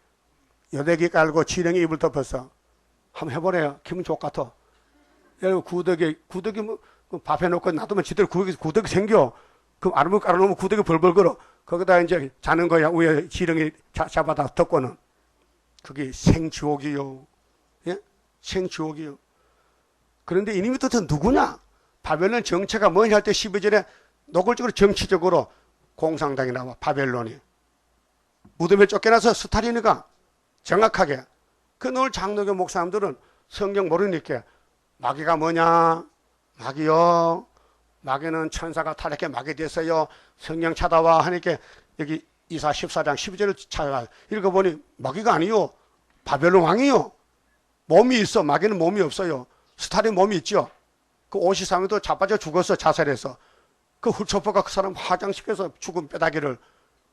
Speaker 2: 여대기 깔고 지렁이 입을 덮었어. 한번 해보래요. 기분 좋을 것 같아. 여러분 구더기 뭐 밥 해놓고 놔두면 지들 구더기 생겨. 그럼 아르무 깔아놓으면 구더기 벌벌 걸어. 거기다 이제 자는 거야. 위에 지렁이 잡아다 덮고는. 그게 생지옥이요. 예? 생지옥이요. 그런데 이놈이 도대체 누구냐? 바벨론 정체가 뭐냐 할 때 12절에 노골적으로 정치적으로 공산당이 나와. 바벨론이. 무덤에 쫓겨나서 스타린이가 정확하게. 그 오늘 장로교 목사님들은 성경 모르니까 마귀가 뭐냐? 마귀요. 마귀는 천사가 타락해 마귀 됐어요. 성령 찾아와 하니까 여기 이사 14장 12절을 찾아가 읽어보니 마귀가 아니요. 바벨론 왕이요. 몸이 있어. 마귀는 몸이 없어요. 스타린 몸이 있죠. 그 53회도 자빠져 죽었어. 자살해서. 그 훌초포가 그 사람 화장시켜서 죽은 뼈다귀를.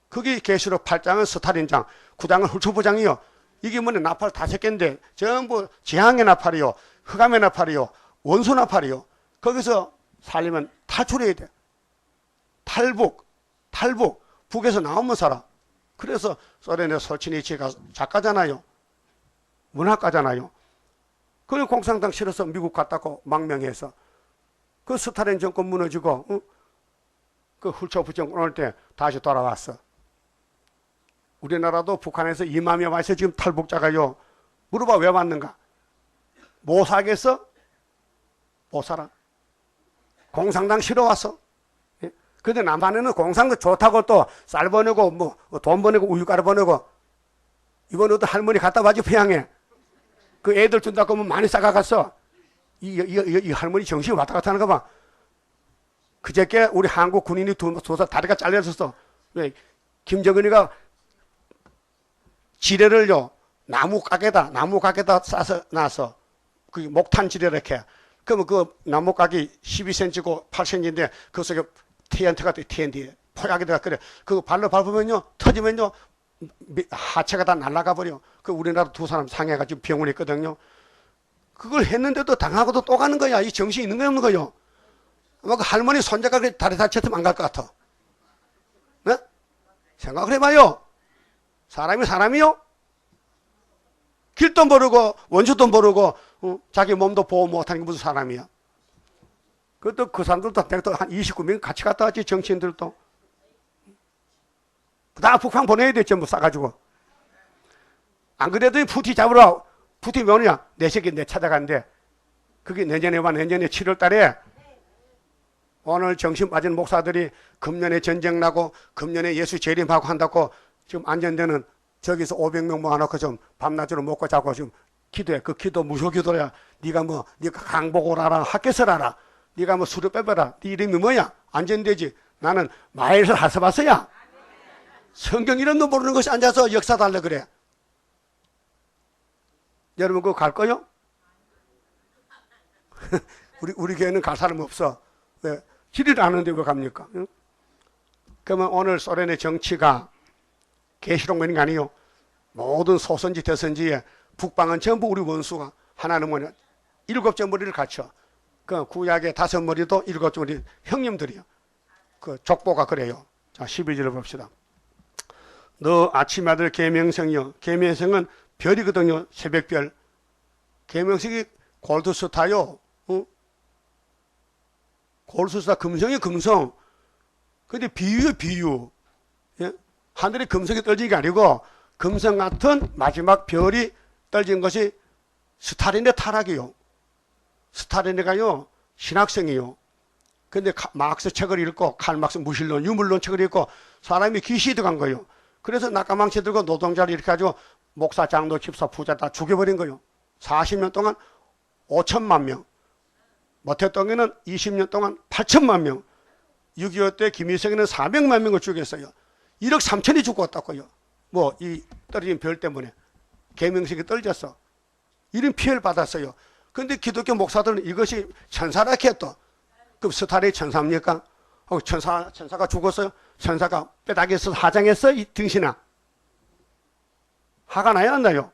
Speaker 2: 그게 계시록 8장은 스타린장, 9장은 훌초포장이요. 이게 뭐냐 나팔 5개인데 전부 재앙의 나팔이요. 흑암의 나팔이요. 원수 나팔이요. 거기서 살리면 탈출해야 돼. 탈북. 북에서 나오면 살아. 그래서 소련의 솔치니치가 작가잖아요. 문학가잖아요. 그걸 공산당 싫어서 미국 갔다고 망명해서 그 스탈린 정권 무너지고 그 훌초프 정권 올 때 다시 돌아왔어. 우리나라도 북한에서 2만여 와서 지금 탈북자가요. 물어봐 왜 왔는가? 못 살겠어? 못 살아. 공산당 싫어 왔어. 예? 근데 남한에는 공산당 좋다고 또 쌀 보내고 뭐 돈 보내고 우유가루 보내고 이번 어떤 할머니 갖다 봐줘 평양에. 그 애들 준다고 하면 많이 싸가갔어. 이 할머니 정신이 왔다 갔다 하는 거 봐. 그저께 우리 한국 군인이 두서 다리가 잘려졌어. 왜? 김정은이가 지뢰를요 나무 가게다 싸서 놔서 그 목탄지대 이렇게. 그러면 그 나뭇가지 12cm고 8cm인데 그 속에 TNT가 돼. TNT 포약이 돼가 그래. 그거 발로 밟으면요 터지면요 하체가 다 날아가 버려. 그 우리나라 두 사람 상해가지고 병원에 있거든요. 그걸 했는데도 당하고도 또 가는 거야. 이 정신이 있는 거야 없는 거요? 아마 그 할머니 손자가 다리 다쳤으면 안 갈 것 같아. 네? 생각을 해봐요. 사람이 사람이요? 길도 모르고 원수도 모르고 자기 몸도 보호 못하는 게 무슨 사람이야. 그것도 그 사람들도 한 29명 같이 갔다 왔지. 정치인들도 다 북한 보내야 돼. 전부 싸가지고. 안 그래도 푸티 잡으러 푸티 뭐냐 내 새끼 내 찾아간대. 그게 내년에 7월 달에 오늘 정신 빠진 목사들이 금년에 전쟁 나고 금년에 예수 재림하고 한다고 지금 안전되는 저기서 500명 모아놓고 좀 밤낮으로 먹고 자고 지금 기도해. 그 기도 무효 기도야. 네가 강복을 하라, 학교설 하라. 네가 수료 빼봐라. 네 이름이 뭐야? 안전되지. 나는 마일을 하서봤어야. 성경 이름도 모르는 것이 앉아서 역사 달래 그래. 여러분 그거 갈 거요? 우리 교회는 갈 사람 없어. 왜? 길을 아는데 왜 갑니까? 응? 그러면 오늘 소련의 정치가 계시록만이 아니요. 모든 소선지 대선지에 북방은 전부 우리 원수가 하나는 뭐냐? 7째 머리를 갖춰. 그 구약의 5머리도 7째 머리 형님들이요. 그 족보가 그래요. 자, 12절을 봅시다. 너 아침 아들 계명성이요. 계명성은 별이거든요. 새벽별. 계명성이 골드스타요. 골드스타 금성이 금성. 근데 비유요 비유. 예? 하늘에 금성이 떨어진 게 아니고 금성 같은 마지막 별이 떨어진 것이 스타린의 타락이요. 스타린이가요 신학생이요. 근데 마크스 책을 읽고 칼막스 무신론 유물론 책을 읽고 사람이 귀시 들어간 거예요. 그래서 낙가망치 들고 노동자를 이렇게 가지고 목사 장로 집사 부자 다 죽여버린 거예요. 40년 동안 5천만 명. 모태동에는 20년 동안 8천만 명. 6.25 때 김일성이는 400만 명을 죽였어요. 1억 3천이 죽었다고요. 이 떨어진 별 때문에. 계명식이 떨어졌어. 이런 피해를 받았어요. 근데 기독교 목사들은 이것이 천사라케 또. 그럼 스타일이 천사입니까? 천사가 죽었어요? 천사가 뼈다귀에서 하장했어? 이 등신아. 화가 나요 안 나요?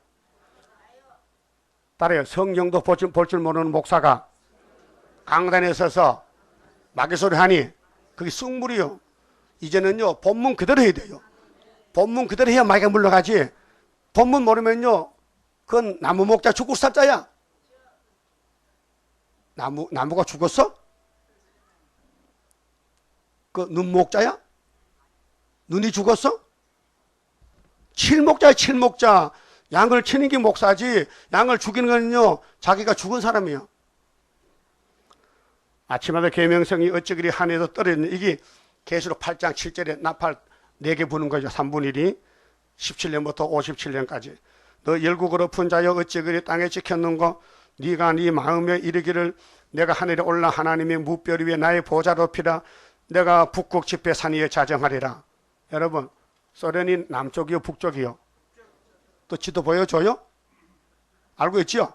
Speaker 2: 따라요. 성경도 볼 줄 모르는 목사가 강단에 서서 마귀소리 하니 그게 쑥물이요. 이제는요 본문 그대로 해야 돼요. 본문 그대로 해야 마귀가 물러가지. 본문 모르면요 그건 나무 목자 죽을 살자야. 나무가 죽었어? 그 눈목자야? 눈이 죽었어? 칠목자야 칠목자. 양을 치는 게 목사지 양을 죽이는 거는요 자기가 죽은 사람이에요. 아침마다 계명성이 어찌 그리 하늘에서 떨어졌는 이게 계시록 8장 7절에 나팔 4개 부는 거죠. 3분의 1이 17년부터 57년까지. 너 열국으로 푼 자여 어찌 그리 땅에 지켰는고 네가 네 마음에 이르기를 내가 하늘에 올라 하나님의 무별 위에 나의 보좌 높이라 내가 북극 지폐 산 위에 자정하리라. 여러분 소련이 남쪽이요 북쪽이요? 또 지도 보여줘요? 알고 있지요?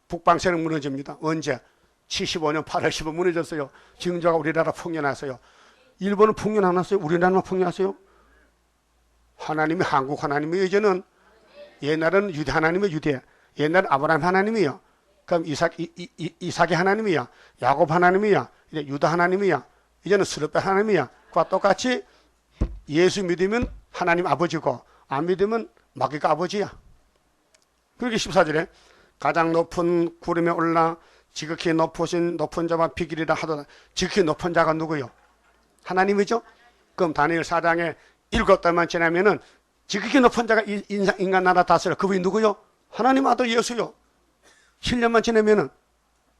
Speaker 2: 북방세력 무너집니다. 언제? 75년 8월 15일 무너졌어요. 지금자가 우리나라 풍년하세요. 일본은 풍년 안 왔어요? 우리나라만 풍년하세요? 하나님이 한국 하나님이 이제는 옛날은 유대 하나님이 유대, 옛날은 아브라함 하나님이야. 그럼 이삭의 하나님이야. 야곱 하나님이야. 이제 유다 하나님이야. 이제는 스룹의 하나님이야. 그와 똑같이 예수 믿으면 하나님 아버지고 안 믿으면 마귀가 아버지야. 그렇게 14절에 가장 높은 구름에 올라 지극히 높은 자와 비길이라 하더라. 지극히 높은 자가 누구요? 하나님이죠. 그럼 다니엘 4장에 7달만 지나면은 지극히 높은 자가 인간 나라 다스려. 그분이 누구요? 하나님 아들 예수요. 7년만 지나면은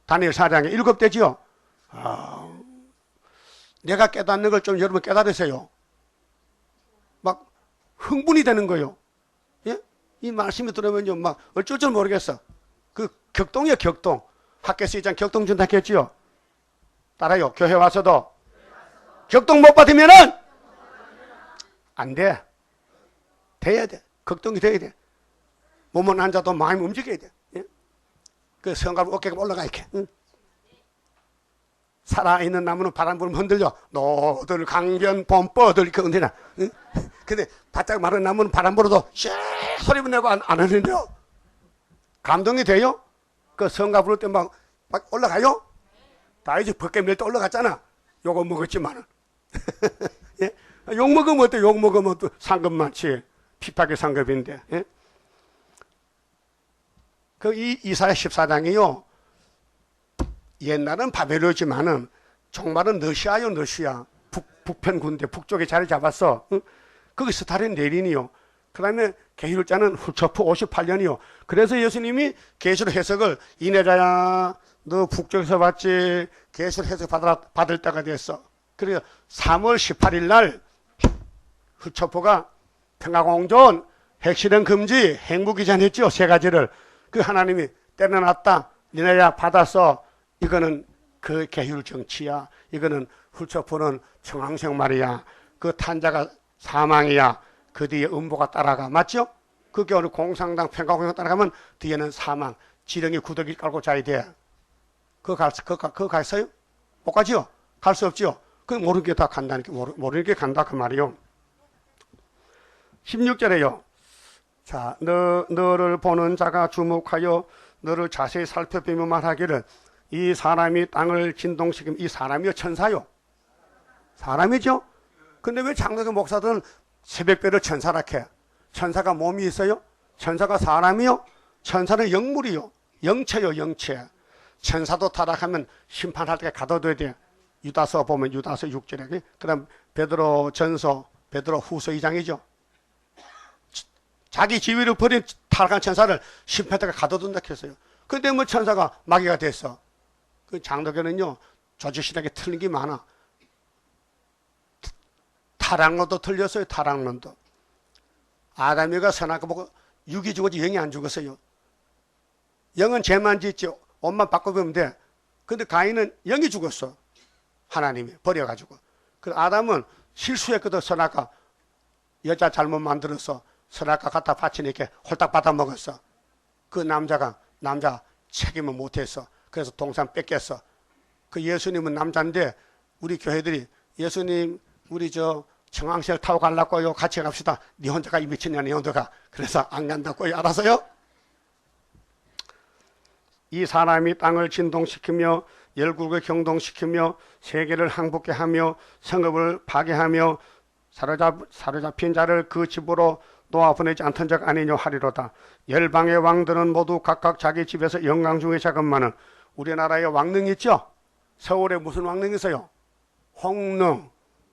Speaker 2: 다니엘 4장에 7대지요. 내가 깨닫는 걸 좀 여러분 깨달으세요. 막 흥분이 되는 거예요. 예? 이 말씀이 들으면요 막 어쩔 줄 모르겠어. 그 격동이에요. 격동. 학교에서 이장 격동 준다 했지요. 따라요. 교회 와서도 격동 못 받으면은 안 돼. 돼야 돼. 격동이 돼야 돼. 몸은 앉아도 마음이 움직여야 돼. 예? 그 성곽 어깨가 올라가 이렇게. 응? 살아있는 나무는 바람 불면 흔들려. 노들 강변 봄버들 이렇게 흔들려. 응? 근데 바짝 마른 나무는 바람 불어도 쉐 소리 내고 안 흔들려. 감동이 돼요? 그 성가 부를 때 막 올라가요? 다이지 벗게 밀 때 올라갔잖아. 요거 먹었지만은. 예? 욕 먹으면 어때? 욕 먹으면 또 상급 많지. 피파계 상급인데. 예? 그 이사야 14장이요. 옛날은 바벨론이지만은 정말은 러시아요, 러시아. 북편 군대, 북쪽에 자리 잡았어. 응? 거기 스타린 내린이요. 그 다음에 계율자는 후처프 58년이요. 그래서 예수님이 계시록 해석을 이내자야, 너 북쪽에서 봤지? 계시록 해석 받을 때가 됐어. 그래서 3월 18일 날 후처프가 평화공존, 핵실현 금지, 행복이전 했죠. 세 가지를. 그 하나님이 때려놨다. 니네야 받았어. 이거는 그 계율 정치야. 이거는 후처프는 청황생 말이야. 그 탄자가 사망이야. 그 뒤에 음보가 따라가. 맞죠? 그게 오늘 공산당 평화공산 따라가면 뒤에는 사망. 지렁이 구더기 깔고 자야 돼. 그거 갔어요? 못 가지요? 갈 수 없지요? 그 모르는 게 다 간다니까. 모르는 게 간다 그 말이요. 16절에요. 자, 너를 보는 자가 주목하여 너를 자세히 살펴보며 말하기를 이 사람이 땅을 진동시키면 이 사람이요 천사요. 사람이죠. 근데 왜 장로교 목사들은 새벽별을 천사라 해? 천사가 몸이 있어요? 천사가 사람이요? 천사는 영물이요. 영체요, 영체. 천사도 타락하면 심판할 때 가둬둬야 돼. 유다서 보면 유다서 6절에. 그 다음 베드로 전서, 베드로 후서 2장이죠. 자기 지위를 버린 타락한 천사를 심판 때 가둬둔다 했어요. 근데 뭐 천사가 마귀가 됐어. 그 장로교는요, 조지신학에 틀린 게 많아. 타락론도 틀렸어요, 타락론도. 아담이가 선악과 보고 육이 죽었지 영이 안 죽었어요. 영은 죄만 짓지 옷만 바꿔보면 돼. 근데 가인은 영이 죽었어. 하나님이 버려가지고. 그 아담은 실수했거든. 선악과 여자 잘못 만들어서 선악과 갖다 바치니까 홀딱 받아 먹었어. 그 남자 책임을 못했어. 그래서 동산 뺏겼어. 그 예수님은 남자인데 우리 교회들이 예수님 우리 저 청황실 타고 가려고요. 같이 갑시다. 네 혼자가 이 미친년아 네 혼자가. 그래서 안 간다고요. 알아서요? 이 사람이 땅을 진동시키며 열국을 경동시키며 세계를 항복케 하며 성읍을 파괴하며 사로잡힌 자를 그 집으로 놓아보내지 않던 적 아니뇨 하리로다. 열방의 왕들은 모두 각각 자기 집에서 영광 중에 자금만은 우리나라에 왕릉 있죠? 서울에 무슨 왕릉 있어요? 홍릉,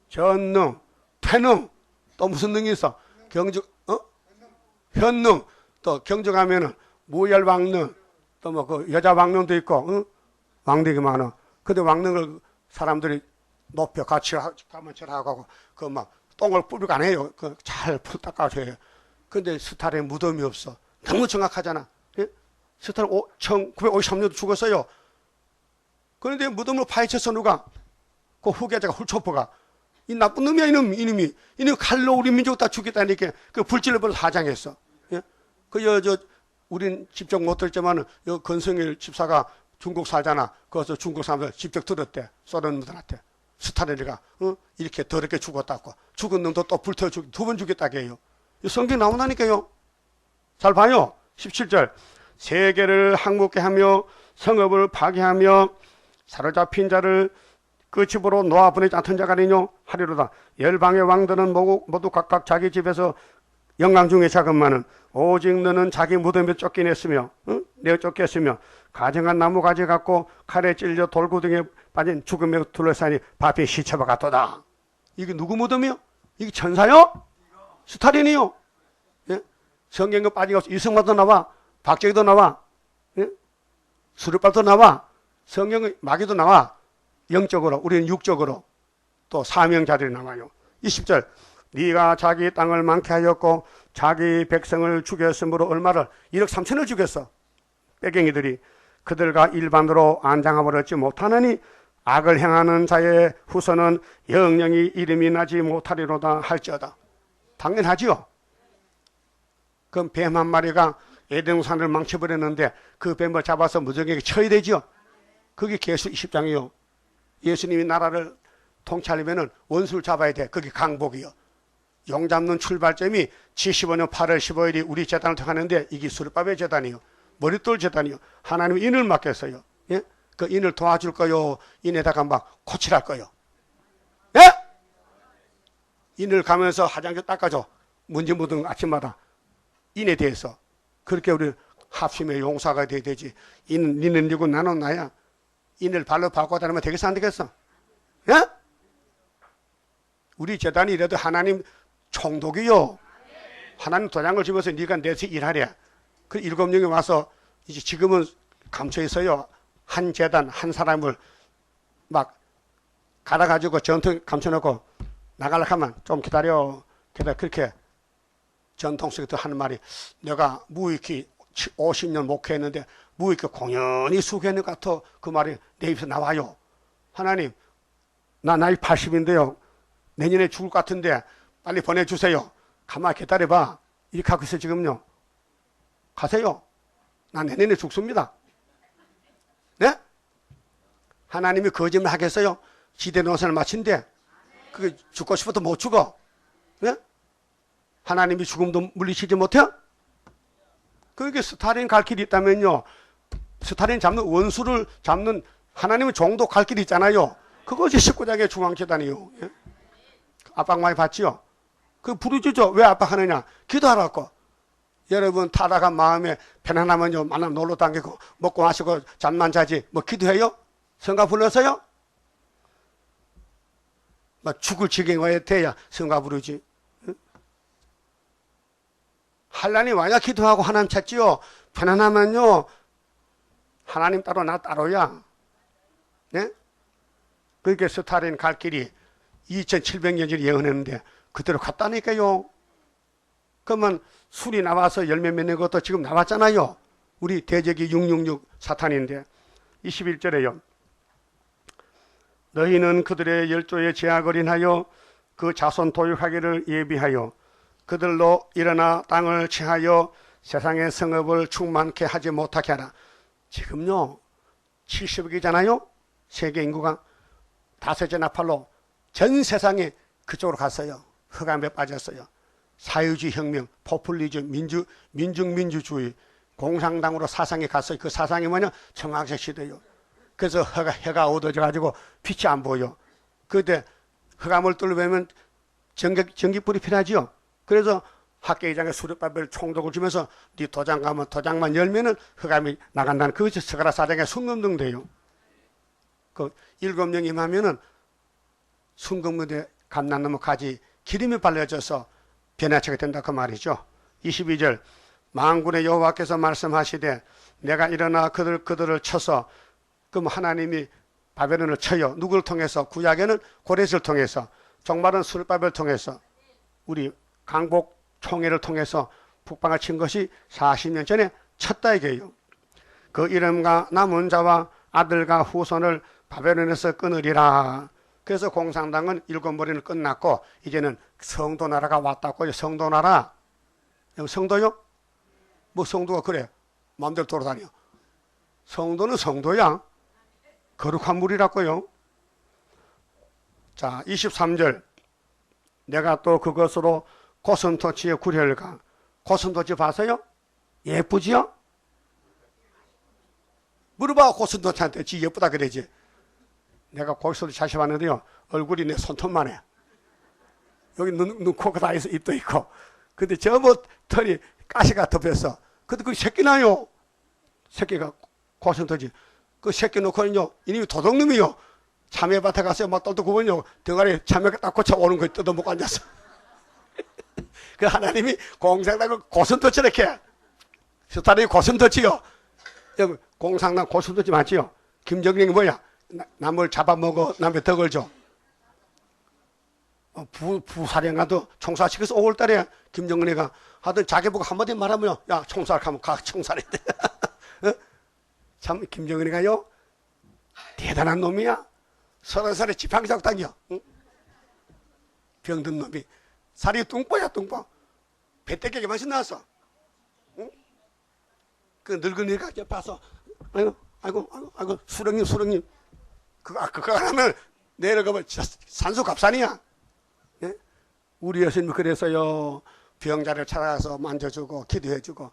Speaker 2: 전릉, 태릉, 또 무슨 능이 있어? 현릉, 또 경주 가면은 무열왕릉, 또 뭐 그 여자 왕릉도 있고, 응? 왕릉이 많아. 근데 왕릉을 사람들이 높여 같이 가만처하고 그 막 똥을 뿌리고 안 해요. 그 잘 풀 닦아줘요. 근데 스탈의 무덤이 없어. 너무 정확하잖아. 예? 스탈은 1953년도 죽었어요. 그런데 무덤으로 파헤쳤어 누가? 그 후계자가 훌초퍼가. 이 나쁜 놈이야 이놈이 칼로 우리 민족 다 죽겠다니까 그 불질을 벌어 사장했어. 예? 우린 직접 못 들지만은 여 건성일 집사가 중국 살잖아. 거기서 중국 사람들 직접 들었대. 소련분들한테. 스타린이가 이렇게 더럽게 죽었다고. 죽은 놈도 또 불태워 죽 2번 죽였다고 해요. 성경 나온다니까요. 잘 봐요. 17절. 세계를 항복케 하며 성읍을 파괴하며 사로잡힌 자를 그 집으로 놓아보내지 않던 자가 아니뇨 하리로다. 열방의 왕들은 모두 각각 자기 집에서 영광 중에 자금만은 오직 너는 자기 무덤에 쫓겨냈으며 내어 쫓겼으며 가정한 나무 가지 갖고 칼에 찔려 돌구덩이에 빠진 죽음에 둘러싸니 밭에 시체와 같도다. 이게 누구 무덤이요? 이게 천사요? 스탈린이요? 예? 성경에 빠짐없이 이승만도 나와, 박정희도 나와, 예? 수르밥도 나와, 성경의 마귀도 나와. 영적으로, 우리는 육적으로 또 사명자들이 나와요. 20절. 네가 자기 땅을 많게 하였고 자기 백성을 죽였으므로 얼마를 1억 3천을 죽였어. 빼갱이들이 그들과 일반으로 안장함을 얻지 못하느니 악을 행하는 자의 후손은 영영이 이름이 나지 못하리로다 할지어다. 당연하지요. 그럼 뱀 한 마리가 에덴산을 망쳐버렸는데 그 뱀을 잡아서 무정에게 쳐야 되죠. 그게 계수 20장이요. 예수님이 나라를 통치하려면 원수를 잡아야 돼. 그게 강복이요. 용 잡는 출발점이 75년 8월 15일이 우리 재단을 통하는데 이게 수르바벨 재단이요. 머릿돌 재단이요. 하나님이 인을 맡겼어요. 예? 그 인을 도와줄 거요. 인에다가 막 코칠할 거요. 예? 인을 가면서 화장실 닦아줘. 문제 묻은 아침마다. 인에 대해서. 그렇게 우리 합심의 용사가 돼야 되지. 니는 누구 나는 나야. 인을 발로 밟고 다니면 되겠어 안 되겠어? 예? 우리 재단이 이래도 하나님 총독이요. 하나님 도장을 주면서 네가 내서 일하래. 그 7명이 와서 이제 지금은 감춰 있어요. 한 재단 한 사람을 막 갈아가지고 전통 감춰놓고 나가려고 하면 좀 기다려. 그렇게 전통 속에서 하는 말이 내가 무익히 50년 목회했는데 무익히 공연히 수고했는 것 같아. 그 말이 내 입에서 나와요. 하나님 나 나이 80인데요. 내년에 죽을 것 같은데 빨리 보내주세요. 가만히 기다려봐. 이렇게 하고 있어요 지금요. 가세요. 나 내년에 죽습니다. 네? 하나님이 거짓말 하겠어요? 지대 노선을 마친데 그게 죽고 싶어도 못 죽어. 네? 하나님이 죽음도 물리치지 못해? 그게 스탈린 갈 길이 있다면요. 스탈린 잡는 원수를 잡는 하나님의 종도 갈 길이 있잖아요. 그것이 19장의 중앙재단이요. 예? 압박 많이 받지요? 그 부르짖죠. 왜 압박하느냐? 기도하라고. 여러분 타다가 마음에 편안하면요. 만나 놀러 다니고 먹고 마시고 잠만 자지. 뭐 기도해요? 성가 불러서요? 뭐 죽을 지경에 돼야 성가 부르지. 응? 한란이 와야 기도하고 하나님 찾지요. 편안하면요. 하나님 따로 나 따로야. 네? 그렇게 스탈린 갈 길이 2700년 전에 예언했는데 그대로 갔다니까요. 그러면 술이 나와서 열매 맺는 것도 지금 나왔잖아요. 우리 대적이 666 사탄인데 21절에요. 너희는 그들의 열조에 제약을 인하여 그 자손 도육하기를 예비하여 그들로 일어나 땅을 취하여 세상의 성읍을 충만케 하지 못하게 하라. 지금요 70억이잖아요. 세계 인구가 다섯째 나팔로 전 세상에 그쪽으로 갔어요. 흑암에 빠졌어요. 사회주의 혁명, 포퓰리즘, 민중민주주의, 공산당으로 사상에 갔어요. 그 사상이 뭐냐? 청학적 시대요. 그래서 해가 어두워져가지고 빛이 안 보여. 그때 흑암을 뚫으면 전기불이 필요하지요. 그래서 학계의장에 수르바벨 총독을 주면서 네 도장 가면 도장만 열면은 흑암이 나간다는 그것이 스가랴 4장에 순금등 돼요. 그 7명이 임하면은 순금등에 감난나무 가지 기름이 발려져서 변화체가 된다 그 말이죠. 22절 만군의 여호와께서 말씀하시되 내가 일어나 그들을 쳐서 그럼 하나님이 바벨론을 쳐요. 누구를 통해서? 구약에는 고레스를 통해서, 종말은 수르바벨을 통해서 우리 강복 총회를 통해서 북방을 친 것이 40년 전에 쳤다 이게요. 그 이름과 남은 자와 아들과 후손을 바벨론에서 끊으리라. 그래서 공산당은 7머리는 끝났고 이제는 성도 나라가 왔다고요. 성도 나라. 성도요? 뭐 성도가 그래 마음대로 돌아다녀. 성도는 성도야. 거룩한 물이라고요. 자 23절 내가 또 그것으로 고선토치의 구렬과 고선토치 봐서요? 예쁘지요? 물어봐 고선토치한테 지 예쁘다 그러지. 내가 거기서도 자세히 봤는데요. 얼굴이 내 손톱만 해. 여기 눈, 코가 다 있어. 입도 있고. 근데 저 뭐 털이 가시가 덮였어. 근데 그 새끼 나요. 새끼가 고선토치. 그 새끼 놓고는요. 이놈이 도둑놈이요. 참외밭에 가서 막 떨떠구면요. 대가리 참외가 딱 꽂혀 오는 거 뜯어먹고 앉았어. 그 하나님이 공산당을 고선토치를 이렇게. 스타일이 고선토치요. 여기 공산당 고선토치 맞지요? 김정일이 뭐야? 남을 잡아먹어 남의 덕을 줘. 부사령관도 총살시켜서 5월달에 김정은이가 하여튼 자기 보고 한마디 말하면 야 총살하면 가 총살인데. 어? 참 김정은이가요 대단한 놈이야. 30살에 지팡이자국 당겨. 응? 병든 놈이 살이 뚱보야 뚱보. 배때기가 맛이 나왔어. 응?
Speaker 3: 그 늙은이가 이제 봐서 아이고 수령님 그거 안 하면 내려가면 산소갑산이야. 예? 우리 예수님이 그래서요 병자를 찾아가서 만져주고 기도해주고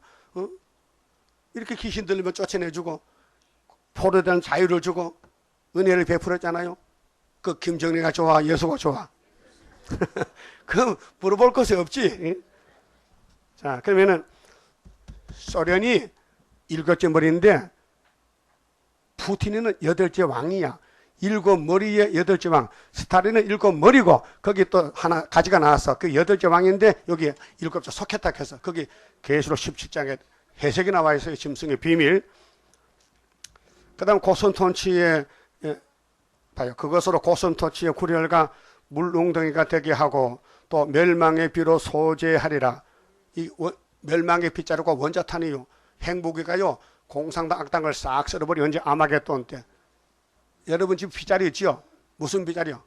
Speaker 3: 이렇게 귀신 들리면 쫓아내주고 포로된 자유를 주고 은혜를 베풀었잖아요. 그 김정리가 좋아 예수가 좋아? 그럼 물어볼 것이 없지. 자, 그러면은 소련이 7째 머리인데 푸틴은 8째 왕이야. 7머리에 8째 왕. 스탈린은 7머리고 거기 또 하나 가지가 나왔어. 그 8째 왕인데 여기 7째 속했다 해서 거기 계시록 17장에 해석이 나와 있어요. 짐승의 비밀. 그 다음 고선통치의 봐요. 그것으로 고선통치의 구렬과 물웅덩이가 되게 하고 또 멸망의 비로 소재하리라. 이 멸망의 빗자루가 원자탄이요. 행복이가요. 공상당 악당을 싹 썰어버리 언제 아마겟돈 때. 여러분 집 빗자루 있지요? 무슨 빗자루요?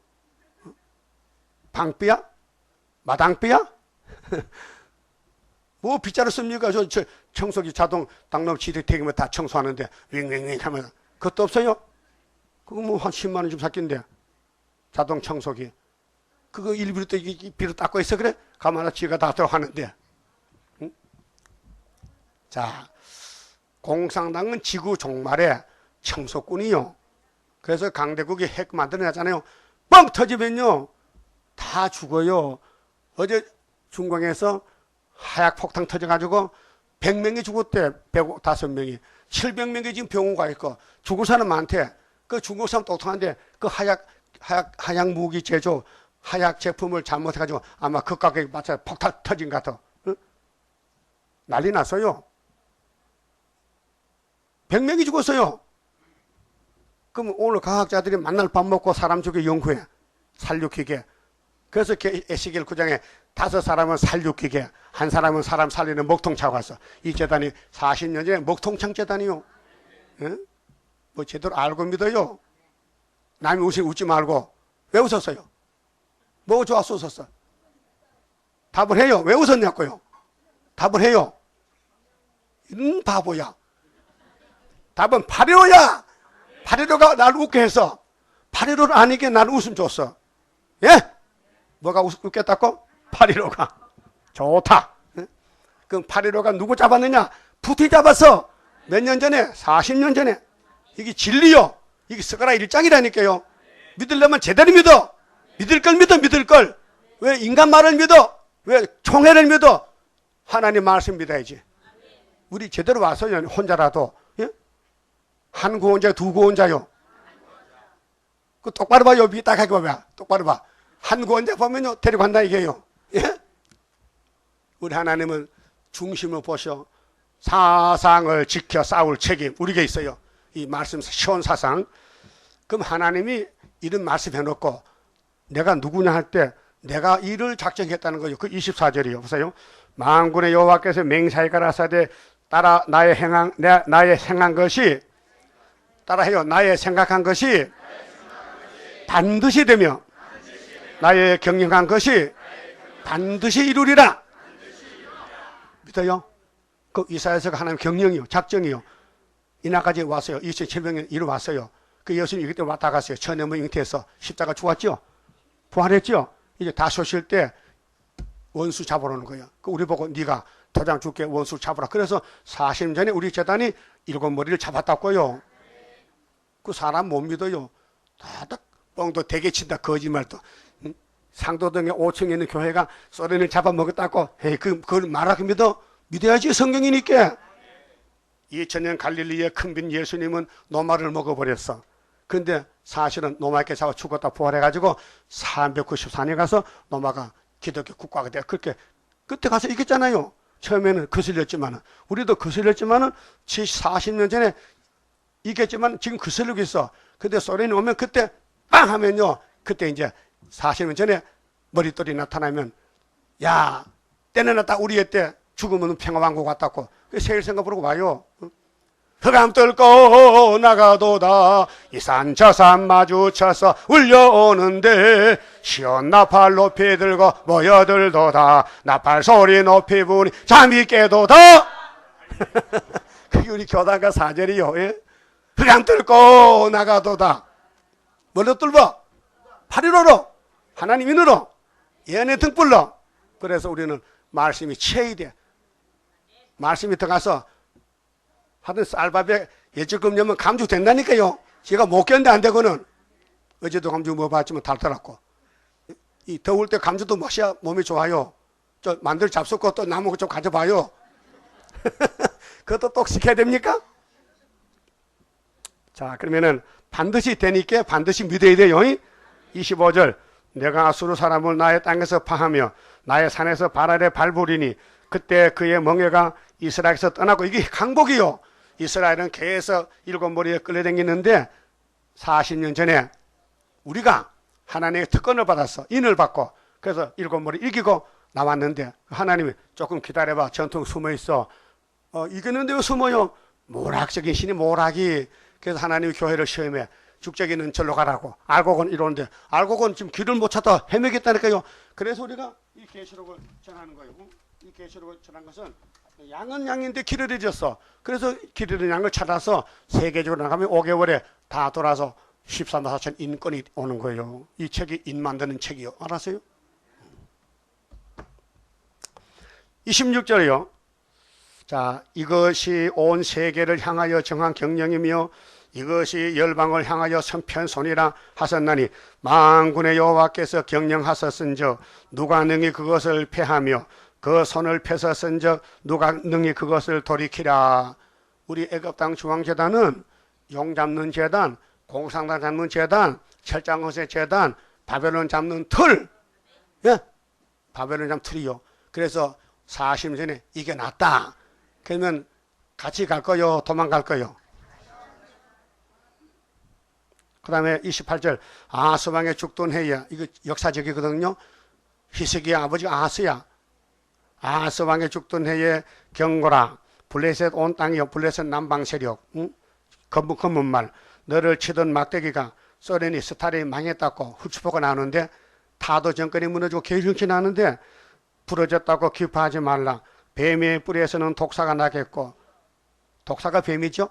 Speaker 3: 방비야? 마당비야? 뭐 빗자루 씁니까? 저 청소기 자동 당로 지대택이면 다 청소하는데 윙윙윙 하면 그것도 없어요? 그거 뭐 한 10만 원 좀 샀긴데 자동 청소기 그거 일부러 또 비로 닦고 있어 그래? 가만히 지가 다 들어가는데. 응? 자, 공산당은 지구 종말에 청소꾼이요. 그래서 강대국이 핵 만들어내잖아요. 뻥 터지면요 다 죽어요. 어제 중공에서 하약 폭탄 터져가지고 100명이 죽었대. 105명이 700명이 지금 병원 가 있고 죽을 사람 많대. 그 중국 사람 똑똑한데 그 하약 무기 제조 하약 제품을 잘못해가지고 아마 그 가격에 맞춰 폭탄 터진 것 같아. 응? 난리 났어요. 100명이 죽었어요. 그럼 오늘 과학자들이 만날 밥 먹고 사람 죽여 연구해. 살육기계. 그래서 에스겔 9장에 5사람은 살육기계, 한 사람은 사람 살리는 먹통차가 왔어. 이 재단이 40년 전에 먹통창 재단이요. 응? 뭐 제대로 알고 믿어요. 남이 웃지 말고. 왜 웃었어요? 뭐가 좋아서 웃었어? 답을 해요. 왜 웃었냐고요? 답을 해요. 바보야. 답은 8.15야. 8.15가 나를 웃게 해서 8.15를 아니게 나를 웃음 줬어. 예? 뭐가 웃겠다고? 8.15가. 좋다. 예? 그럼 8.15가 누구 잡았느냐? 푸틴 잡았어. 몇 년 전에? 40년 전에. 이게 진리요. 이게 스가랴 1장이라니까요. 믿으려면 제대로 믿어. 믿을 걸 믿어, 믿을 걸. 왜 인간 말을 믿어? 왜 총회를 믿어? 하나님 말씀 믿어야지. 우리 제대로 와서요. 혼자라도. 예? 한 구원자, 두 구원자요. 그 똑바로 봐요. 딱 봐봐. 똑바로 봐. 한 구원자 보면요. 데리고 간다 이게요. 예? 우리 하나님은 중심을 보셔. 사상을 지켜 싸울 책임 우리에게 있어요. 이 말씀 시온 사상. 그럼 하나님이 이런 말씀 해놓고 내가 누구냐 할 때 내가 이를 작정했다는 거죠. 그 24절이요. 보세요. 만군의 여호와께서 맹세하여 가라사대 따라 나의 행한 것이 따라해요. 나의 생각한 것이 반드시 되며 나의 경영한 것이 반드시 이루리라. 믿어요? 그 이사야서가 하나님 경영이요. 작정이요. 이날까지 왔어요. 2700년 이루어왔어요. 그 예수님 이때 왔다 갔어요. 천년문 잉태해서 십자가 죽었죠. 부활했죠. 이제 다시 오실 때 원수 잡으러 오는 거예요. 그 우리 보고 네가 도장 줄게 원수 잡으라. 그래서 40년 전에 우리 재단이 7머리를 잡았다고요. 그 사람 못 믿어요. 다 뻥도 되게 친다. 거짓말도. 상도동에 5층에 있는 교회가 소련을 잡아먹었다고. 에이, 그걸 말하고 믿어? 믿어야지. 성경이니까. 2000년 갈릴리의 큰빈 예수님은 노마를 먹어버렸어. 근데 사실은 노마에게 잡아 죽었다 부활해가지고 394년에 가서 노마가 기독교 국가가 돼. 그렇게 그때 가서 이겼잖아요. 처음에는 거슬렸지만은 우리도 거슬렸지만은 40년 전에 이겼지만 지금 거슬리고 있어. 근데 소련이 오면 그때 빵 하면요. 그때 이제 40년 전에 머릿돌이 나타나면 야 때는 딱 우리의 때 죽으면 평화왕국 왔다고. 세일 생각 부르고 와요. 흑암 뚫고 나가도다 이 산 저 산 마주쳐서 울려오는데 시온 나팔 높이 들고 모여들도다 나팔 소리 높이 부니 잠이 깨도다. 그게 우리 교단과 사절이요. 예? 흑암 뚫고 나가도다. 뭘로 뚫어? 8.15로 하나님 인으로 예언의 등불로. 그래서 우리는 말씀이 채이 돼. 말씀이 들어가서 하여튼 쌀밥에 예적금 넣으면 감주 된다니까요. 제가 못 견뎌 안 되고는 어제도 감주 뭐 봤지만 달더라고. 이 더울 때 감주도 마셔야 몸이 좋아요. 저 만들 잡숫고 또 나무 좀 가져봐요. 그것도 똑 시켜야 됩니까? 자, 그러면은 반드시 되니까 반드시 믿어야 돼요. 25절 내가 아수르 사람을 나의 땅에서 파하며 나의 산에서 발 아래 밟으리니 그때 그의 멍에가 이스라엘에서 떠나고. 이게 강복이요. 이스라엘은 계속 일곱 머리에 끌려다니는데 40년 전에 우리가 하나님의 특권을 받았어. 인을 받고 그래서 일곱 머리 이기고 나왔는데 하나님이 조금 기다려봐. 전통 숨어있어. 이겼는데 왜 숨어요? 모락적인 신이 모락이. 그래서 하나님이 교회를 시험해. 죽적이는 절로 가라고. 알곡은 이러는데 알곡은 지금 길을 못 찾아 헤매겠다니까요. 그래서 우리가 이 계시록을 전하는 거예요. 이 계시록을 전한 것은 양은 양인데 길을 잊었어. 그래서 길 잃은 양을 찾아서 세계적으로 나가면 5개월에 다 돌아서 13만 4천 인권이 오는 거예요. 이 책이 인 만드는 책이요. 알았어요? 26절이요. 자, 이것이 온 세계를 향하여 정한 경령이며 이것이 열방을 향하여 선편손이라 하셨나니 만군의 여호와께서 경영하셨은즉 누가 능히 그것을 패하며 그 손을 펴서 쓴즉 누가 능히 그것을 돌이키라. 우리 애굽 땅 중앙재단은 용 잡는 재단, 공산당 잡는 재단, 철장허세 재단, 바벨론 잡는 틀, 예? 바벨론 잡는 틀이요. 그래서 40년 전에 이게 낫다. 그러면 같이 갈 거요, 도망갈 거요? 그 다음에 28절 아스왕의 죽던 해야. 이거 역사적이거든요. 히스기야 아버지가 아스야. 아스왕의 죽던 해에 경고라. 블레셋 온 땅이요. 블레셋 남방 세력. 응? 검은 말. 너를 치던 막대기가 소련이 스탈린이 망했다고 흡수포가 나오는데 타도 정권이 무너지고 개혁이 나는데 부러졌다고 기뻐하지 말라. 뱀의 뿌리에서는 독사가 나겠고. 독사가 뱀이죠?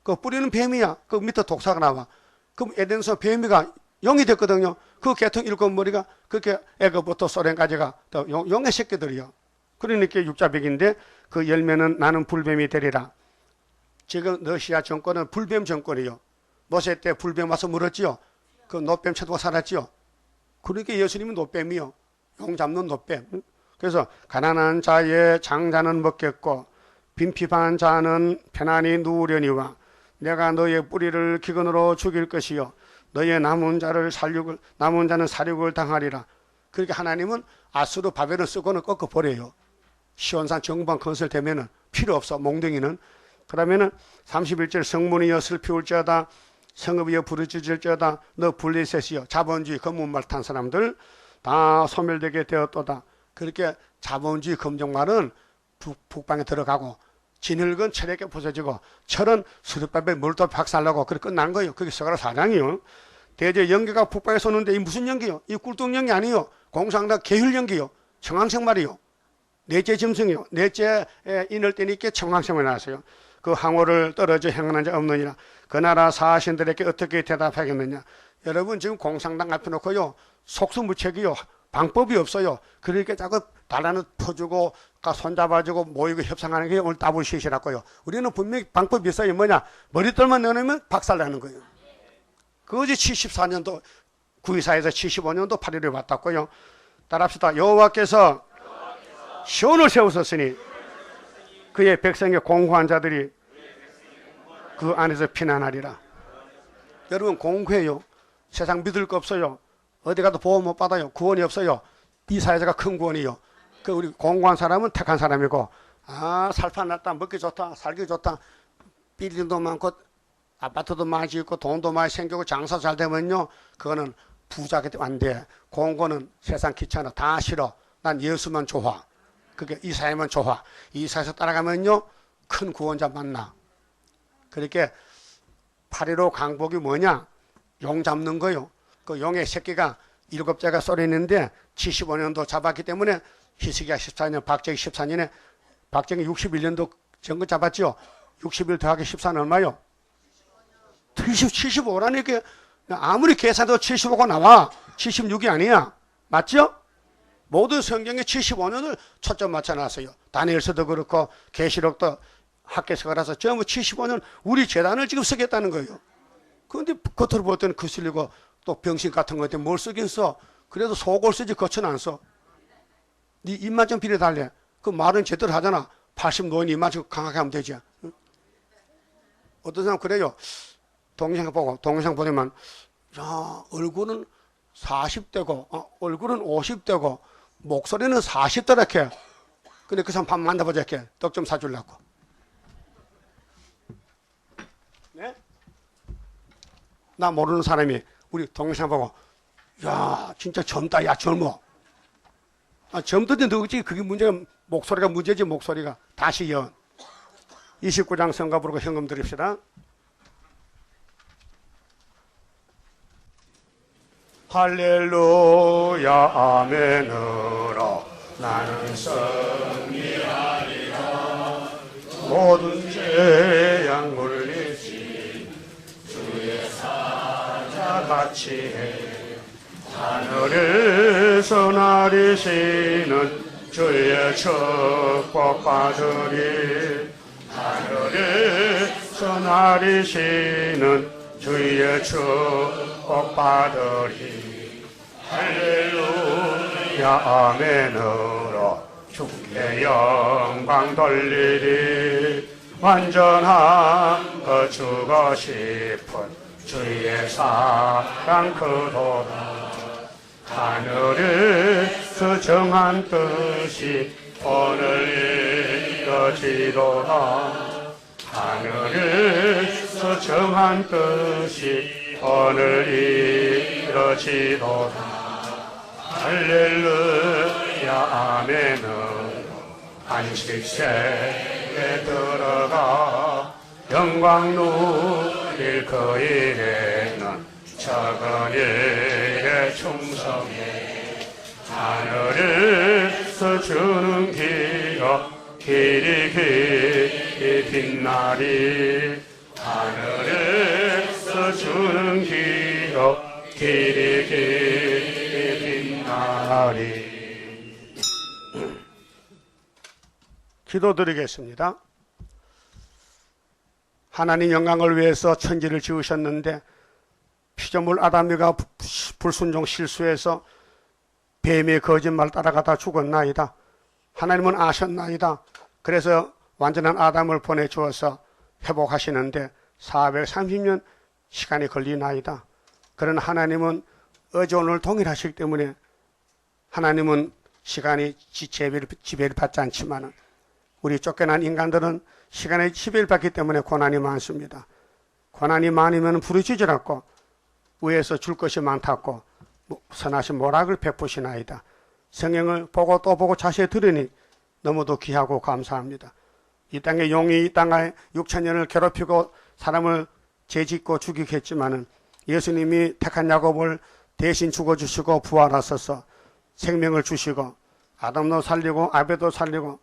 Speaker 3: 그 뿌리는 뱀이야. 그 밑에 독사가 나와. 그럼 에덴에서 뱀이가 용이 됐거든요. 그 계통 일곱 머리가 그렇게 애굽부터 소련까지가 또 용의 새끼들이요. 그러니까 육자백인데 그 열매는 나는 불뱀이 되리라. 지금 러시아 정권은 불뱀 정권이요. 모세 때 불뱀 와서 물었지요. 그 노뱀 쳐두고 살았지요. 그러니까 예수님은 노뱀이요. 용 잡는 노뱀. 그래서 가난한 자의 장자는 먹겠고 빈핍한 자는 편안히 누우려니와 내가 너의 뿌리를 기근으로 죽일 것이요 너의 남은 자는 살육을 당하리라. 그러니까 하나님은 아수르 바벨을 쓰고는 꺾어 버려요. 시온산 정방 건설되면은 필요 없어. 몽둥이는. 그러면은 31절 성문이여 슬피울지어다 성읍이여 부르짖을지어다 너 블레셋이여 자본주의 검은말 탄 사람들 다 소멸되게 되었도다. 그렇게 자본주의 검정말은 북방에 들어가고 진흙은 철에게 부서지고 철은 수렵밥에 물도 박살나고 그렇게 끝난 거예요. 그게 서가라 사장이요. 대제 연기가 북방에 쏘는데 이 무슨 연기요? 이 꿀뚱연기 아니요. 공산당 계율연기요. 청황생말이요. 넷째 짐승이요. 넷째 인을 떼니까 청황생말이 나왔어요. 그 항오를 떨어져 행하는 자 없느니라. 그 나라 사신들에게 어떻게 대답하겠느냐. 여러분 지금 공산당 앞에 놓고요. 속수무책이요. 방법이 없어요. 그러니까 자꾸 달라는 퍼주고 손잡아주고 모이고 협상하는 게 오늘 따블시시라고요. 우리는 분명히 방법이 있어요. 뭐냐. 머리털만 내놓으면 박살나는 거예요. 그것이 74년도 9.24에서 75년도 8.15를 왔다고요. 따라합시다. 여호와께서 시온을 세우셨으니 그의 백성의 공고한 자들이 그 안에서 피난하리라. 여러분 공고해요. 세상 믿을 거 없어요. 어디 가도 보험 못 받아요. 구원이 없어요. 이 사회자가 큰 구원이요. 그 우리 공고한 사람은 택한 사람이고 살판났다 먹기 좋다 살기 좋다 빌딩도 많고 아파트도 많이 짓고 돈도 많이 생기고 장사 잘 되면요 그거는 부자가 되면 안 돼. 공고는 세상 귀찮아 다 싫어. 난 예수만 좋아. 그게 이 사회만 좋아. 이 사회에서 따라가면요 큰 구원자 만나. 그렇게 8.15 강복이 뭐냐. 용 잡는 거요. 그 용의 새끼가 7자가 쏠리는데 75년도 잡았기 때문에 히스기야 14년 박정희 14년에 박정희 61년도 정거 잡았죠? 60일 더하기 14는 얼마요? 75라니까 아무리 계산해도 75가 나와. 76이 아니야. 맞죠? 모든 성경에 75년을 초점 맞춰놨어요. 다니엘서도 그렇고 계시록도 학계서가라서 전부 75년 우리 재단을 지금 쓰겠다는 거예요. 그런데 겉으로 볼 때는 거슬리고 또 병신 같은 거한테 뭘 쓰긴 써. 그래도 속을 쓰지 겉은 안 써. 네 입만 좀 비려달래. 그 말은 제대로 하잖아. 80 노인 입만 좀 강하게 하면 되지. 어떤 사람 그래요. 동영상 보면 야 얼굴은 40대고 얼굴은 50대고 목소리는 40대 이렇게. 근데 그 사람 밥 만나보자 이렇게 떡 좀 사주려고. 네? 나 모르는 사람이 우리 동영상 보고 야 진짜 젊다 야 젊어. 젊던데 누구지? 그게 문제가 목소리가 문제지. 목소리가. 다시 연 29장 성가 부르고 현금 드립시다. 할렐루야 아멘으로 나는 승리하리라. 모든 죄악 물리치 주의 사자같이 해. 하늘에서 나리시는 주의 축복 받으리. 하늘에서 나리시는 주의 축복 받으리. 할렐루야 아멘으로 주께 영광 돌리리. 완전한 거 주고 싶은 주의 사랑 그도다. 하늘에서 정한 뜻이 오늘 이루어지도다. 하늘에서 정한 뜻이 오늘 이루어지도다. 할렐루야 아멘은 안식세에 들어가 영광 누릴 그일에는 작은 일에 충성해. 하늘에서 주는 기억 길이 길이 빛나리. 하늘에서 주는 기억 길이 길이 빛나리. 기도드리겠습니다. 하나님 영광을 위해서 천지를 지으셨는데 피조물 아담이가 불순종 실수해서 뱀의 거짓말 따라가다 죽었나이다. 하나님은 아셨나이다. 그래서 완전한 아담을 보내주어서 회복하시는데 430년 시간이 걸리나이다. 그런 하나님은 어제 오늘 동일하시기 때문에 하나님은 시간이 지배를 받지 않지만 우리 쫓겨난 인간들은 시간에 지배를 받기 때문에 고난이 많습니다. 고난이 많으면 부르짖으 않고 위에서 줄 것이 많다고 선하신 모락을 베푸시나이다. 성경을 보고 또 보고 자세히 들으니 너무도 귀하고 감사합니다. 이 땅에 용이 이 땅에 6천년을 괴롭히고 사람을 죄짓고 죽이게 했지만은 예수님이 택한 야곱을 대신 죽어주시고 부활하셔서 생명을 주시고 아담도 살리고 아벨도 살리고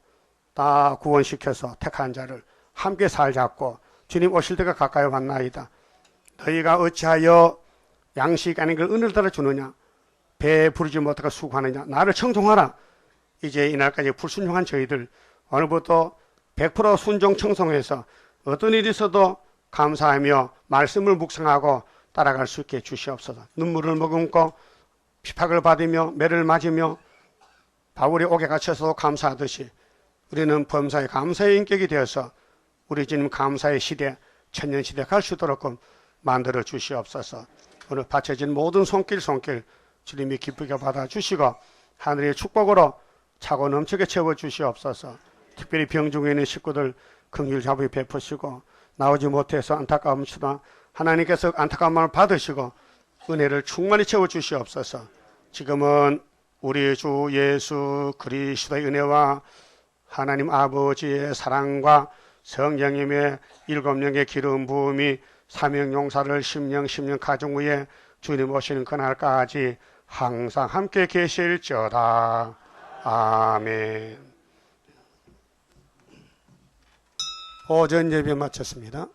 Speaker 3: 다 구원시켜서 택한 자를 함께 살자고 주님 오실 때가 가까이 왔나이다. 너희가 어찌하여 양식 아닌 걸 은을 따라 주느냐? 배 부르지 못하고 수고하느냐? 나를 청종하라. 이제 이날까지 불순종한 저희들 오늘부터 100% 순종 청송해서 어떤 일이 있어도 감사하며 말씀을 묵상하고 따라갈 수 있게 주시옵소서. 눈물을 머금고 핍박을 받으며 매를 맞으며 바울이 옥에 갇혀서 감사하듯이 우리는 범사의 감사의 인격이 되어서 우리 주님 감사의 시대, 천년시대 갈 수 있도록 만들어 주시옵소서. 오늘 바쳐진 모든 손길 주님이 기쁘게 받아주시고 하늘의 축복으로 차고 넘치게 채워주시옵소서. 특별히 병중에 있는 식구들 긍휼 자비 베푸시고 나오지 못해서 안타까움치나 하나님께서 안타까움을 받으시고 은혜를 충만히 채워주시옵소서. 지금은 우리 주 예수 그리스도의 은혜와 하나님 아버지의 사랑과 성령님의 7명의 기름 부음이 사명용사를 10년 가정 위에 주님 오시는 그날까지 항상 함께 계실지어다. 아멘.
Speaker 2: 오전 예배 마쳤습니다.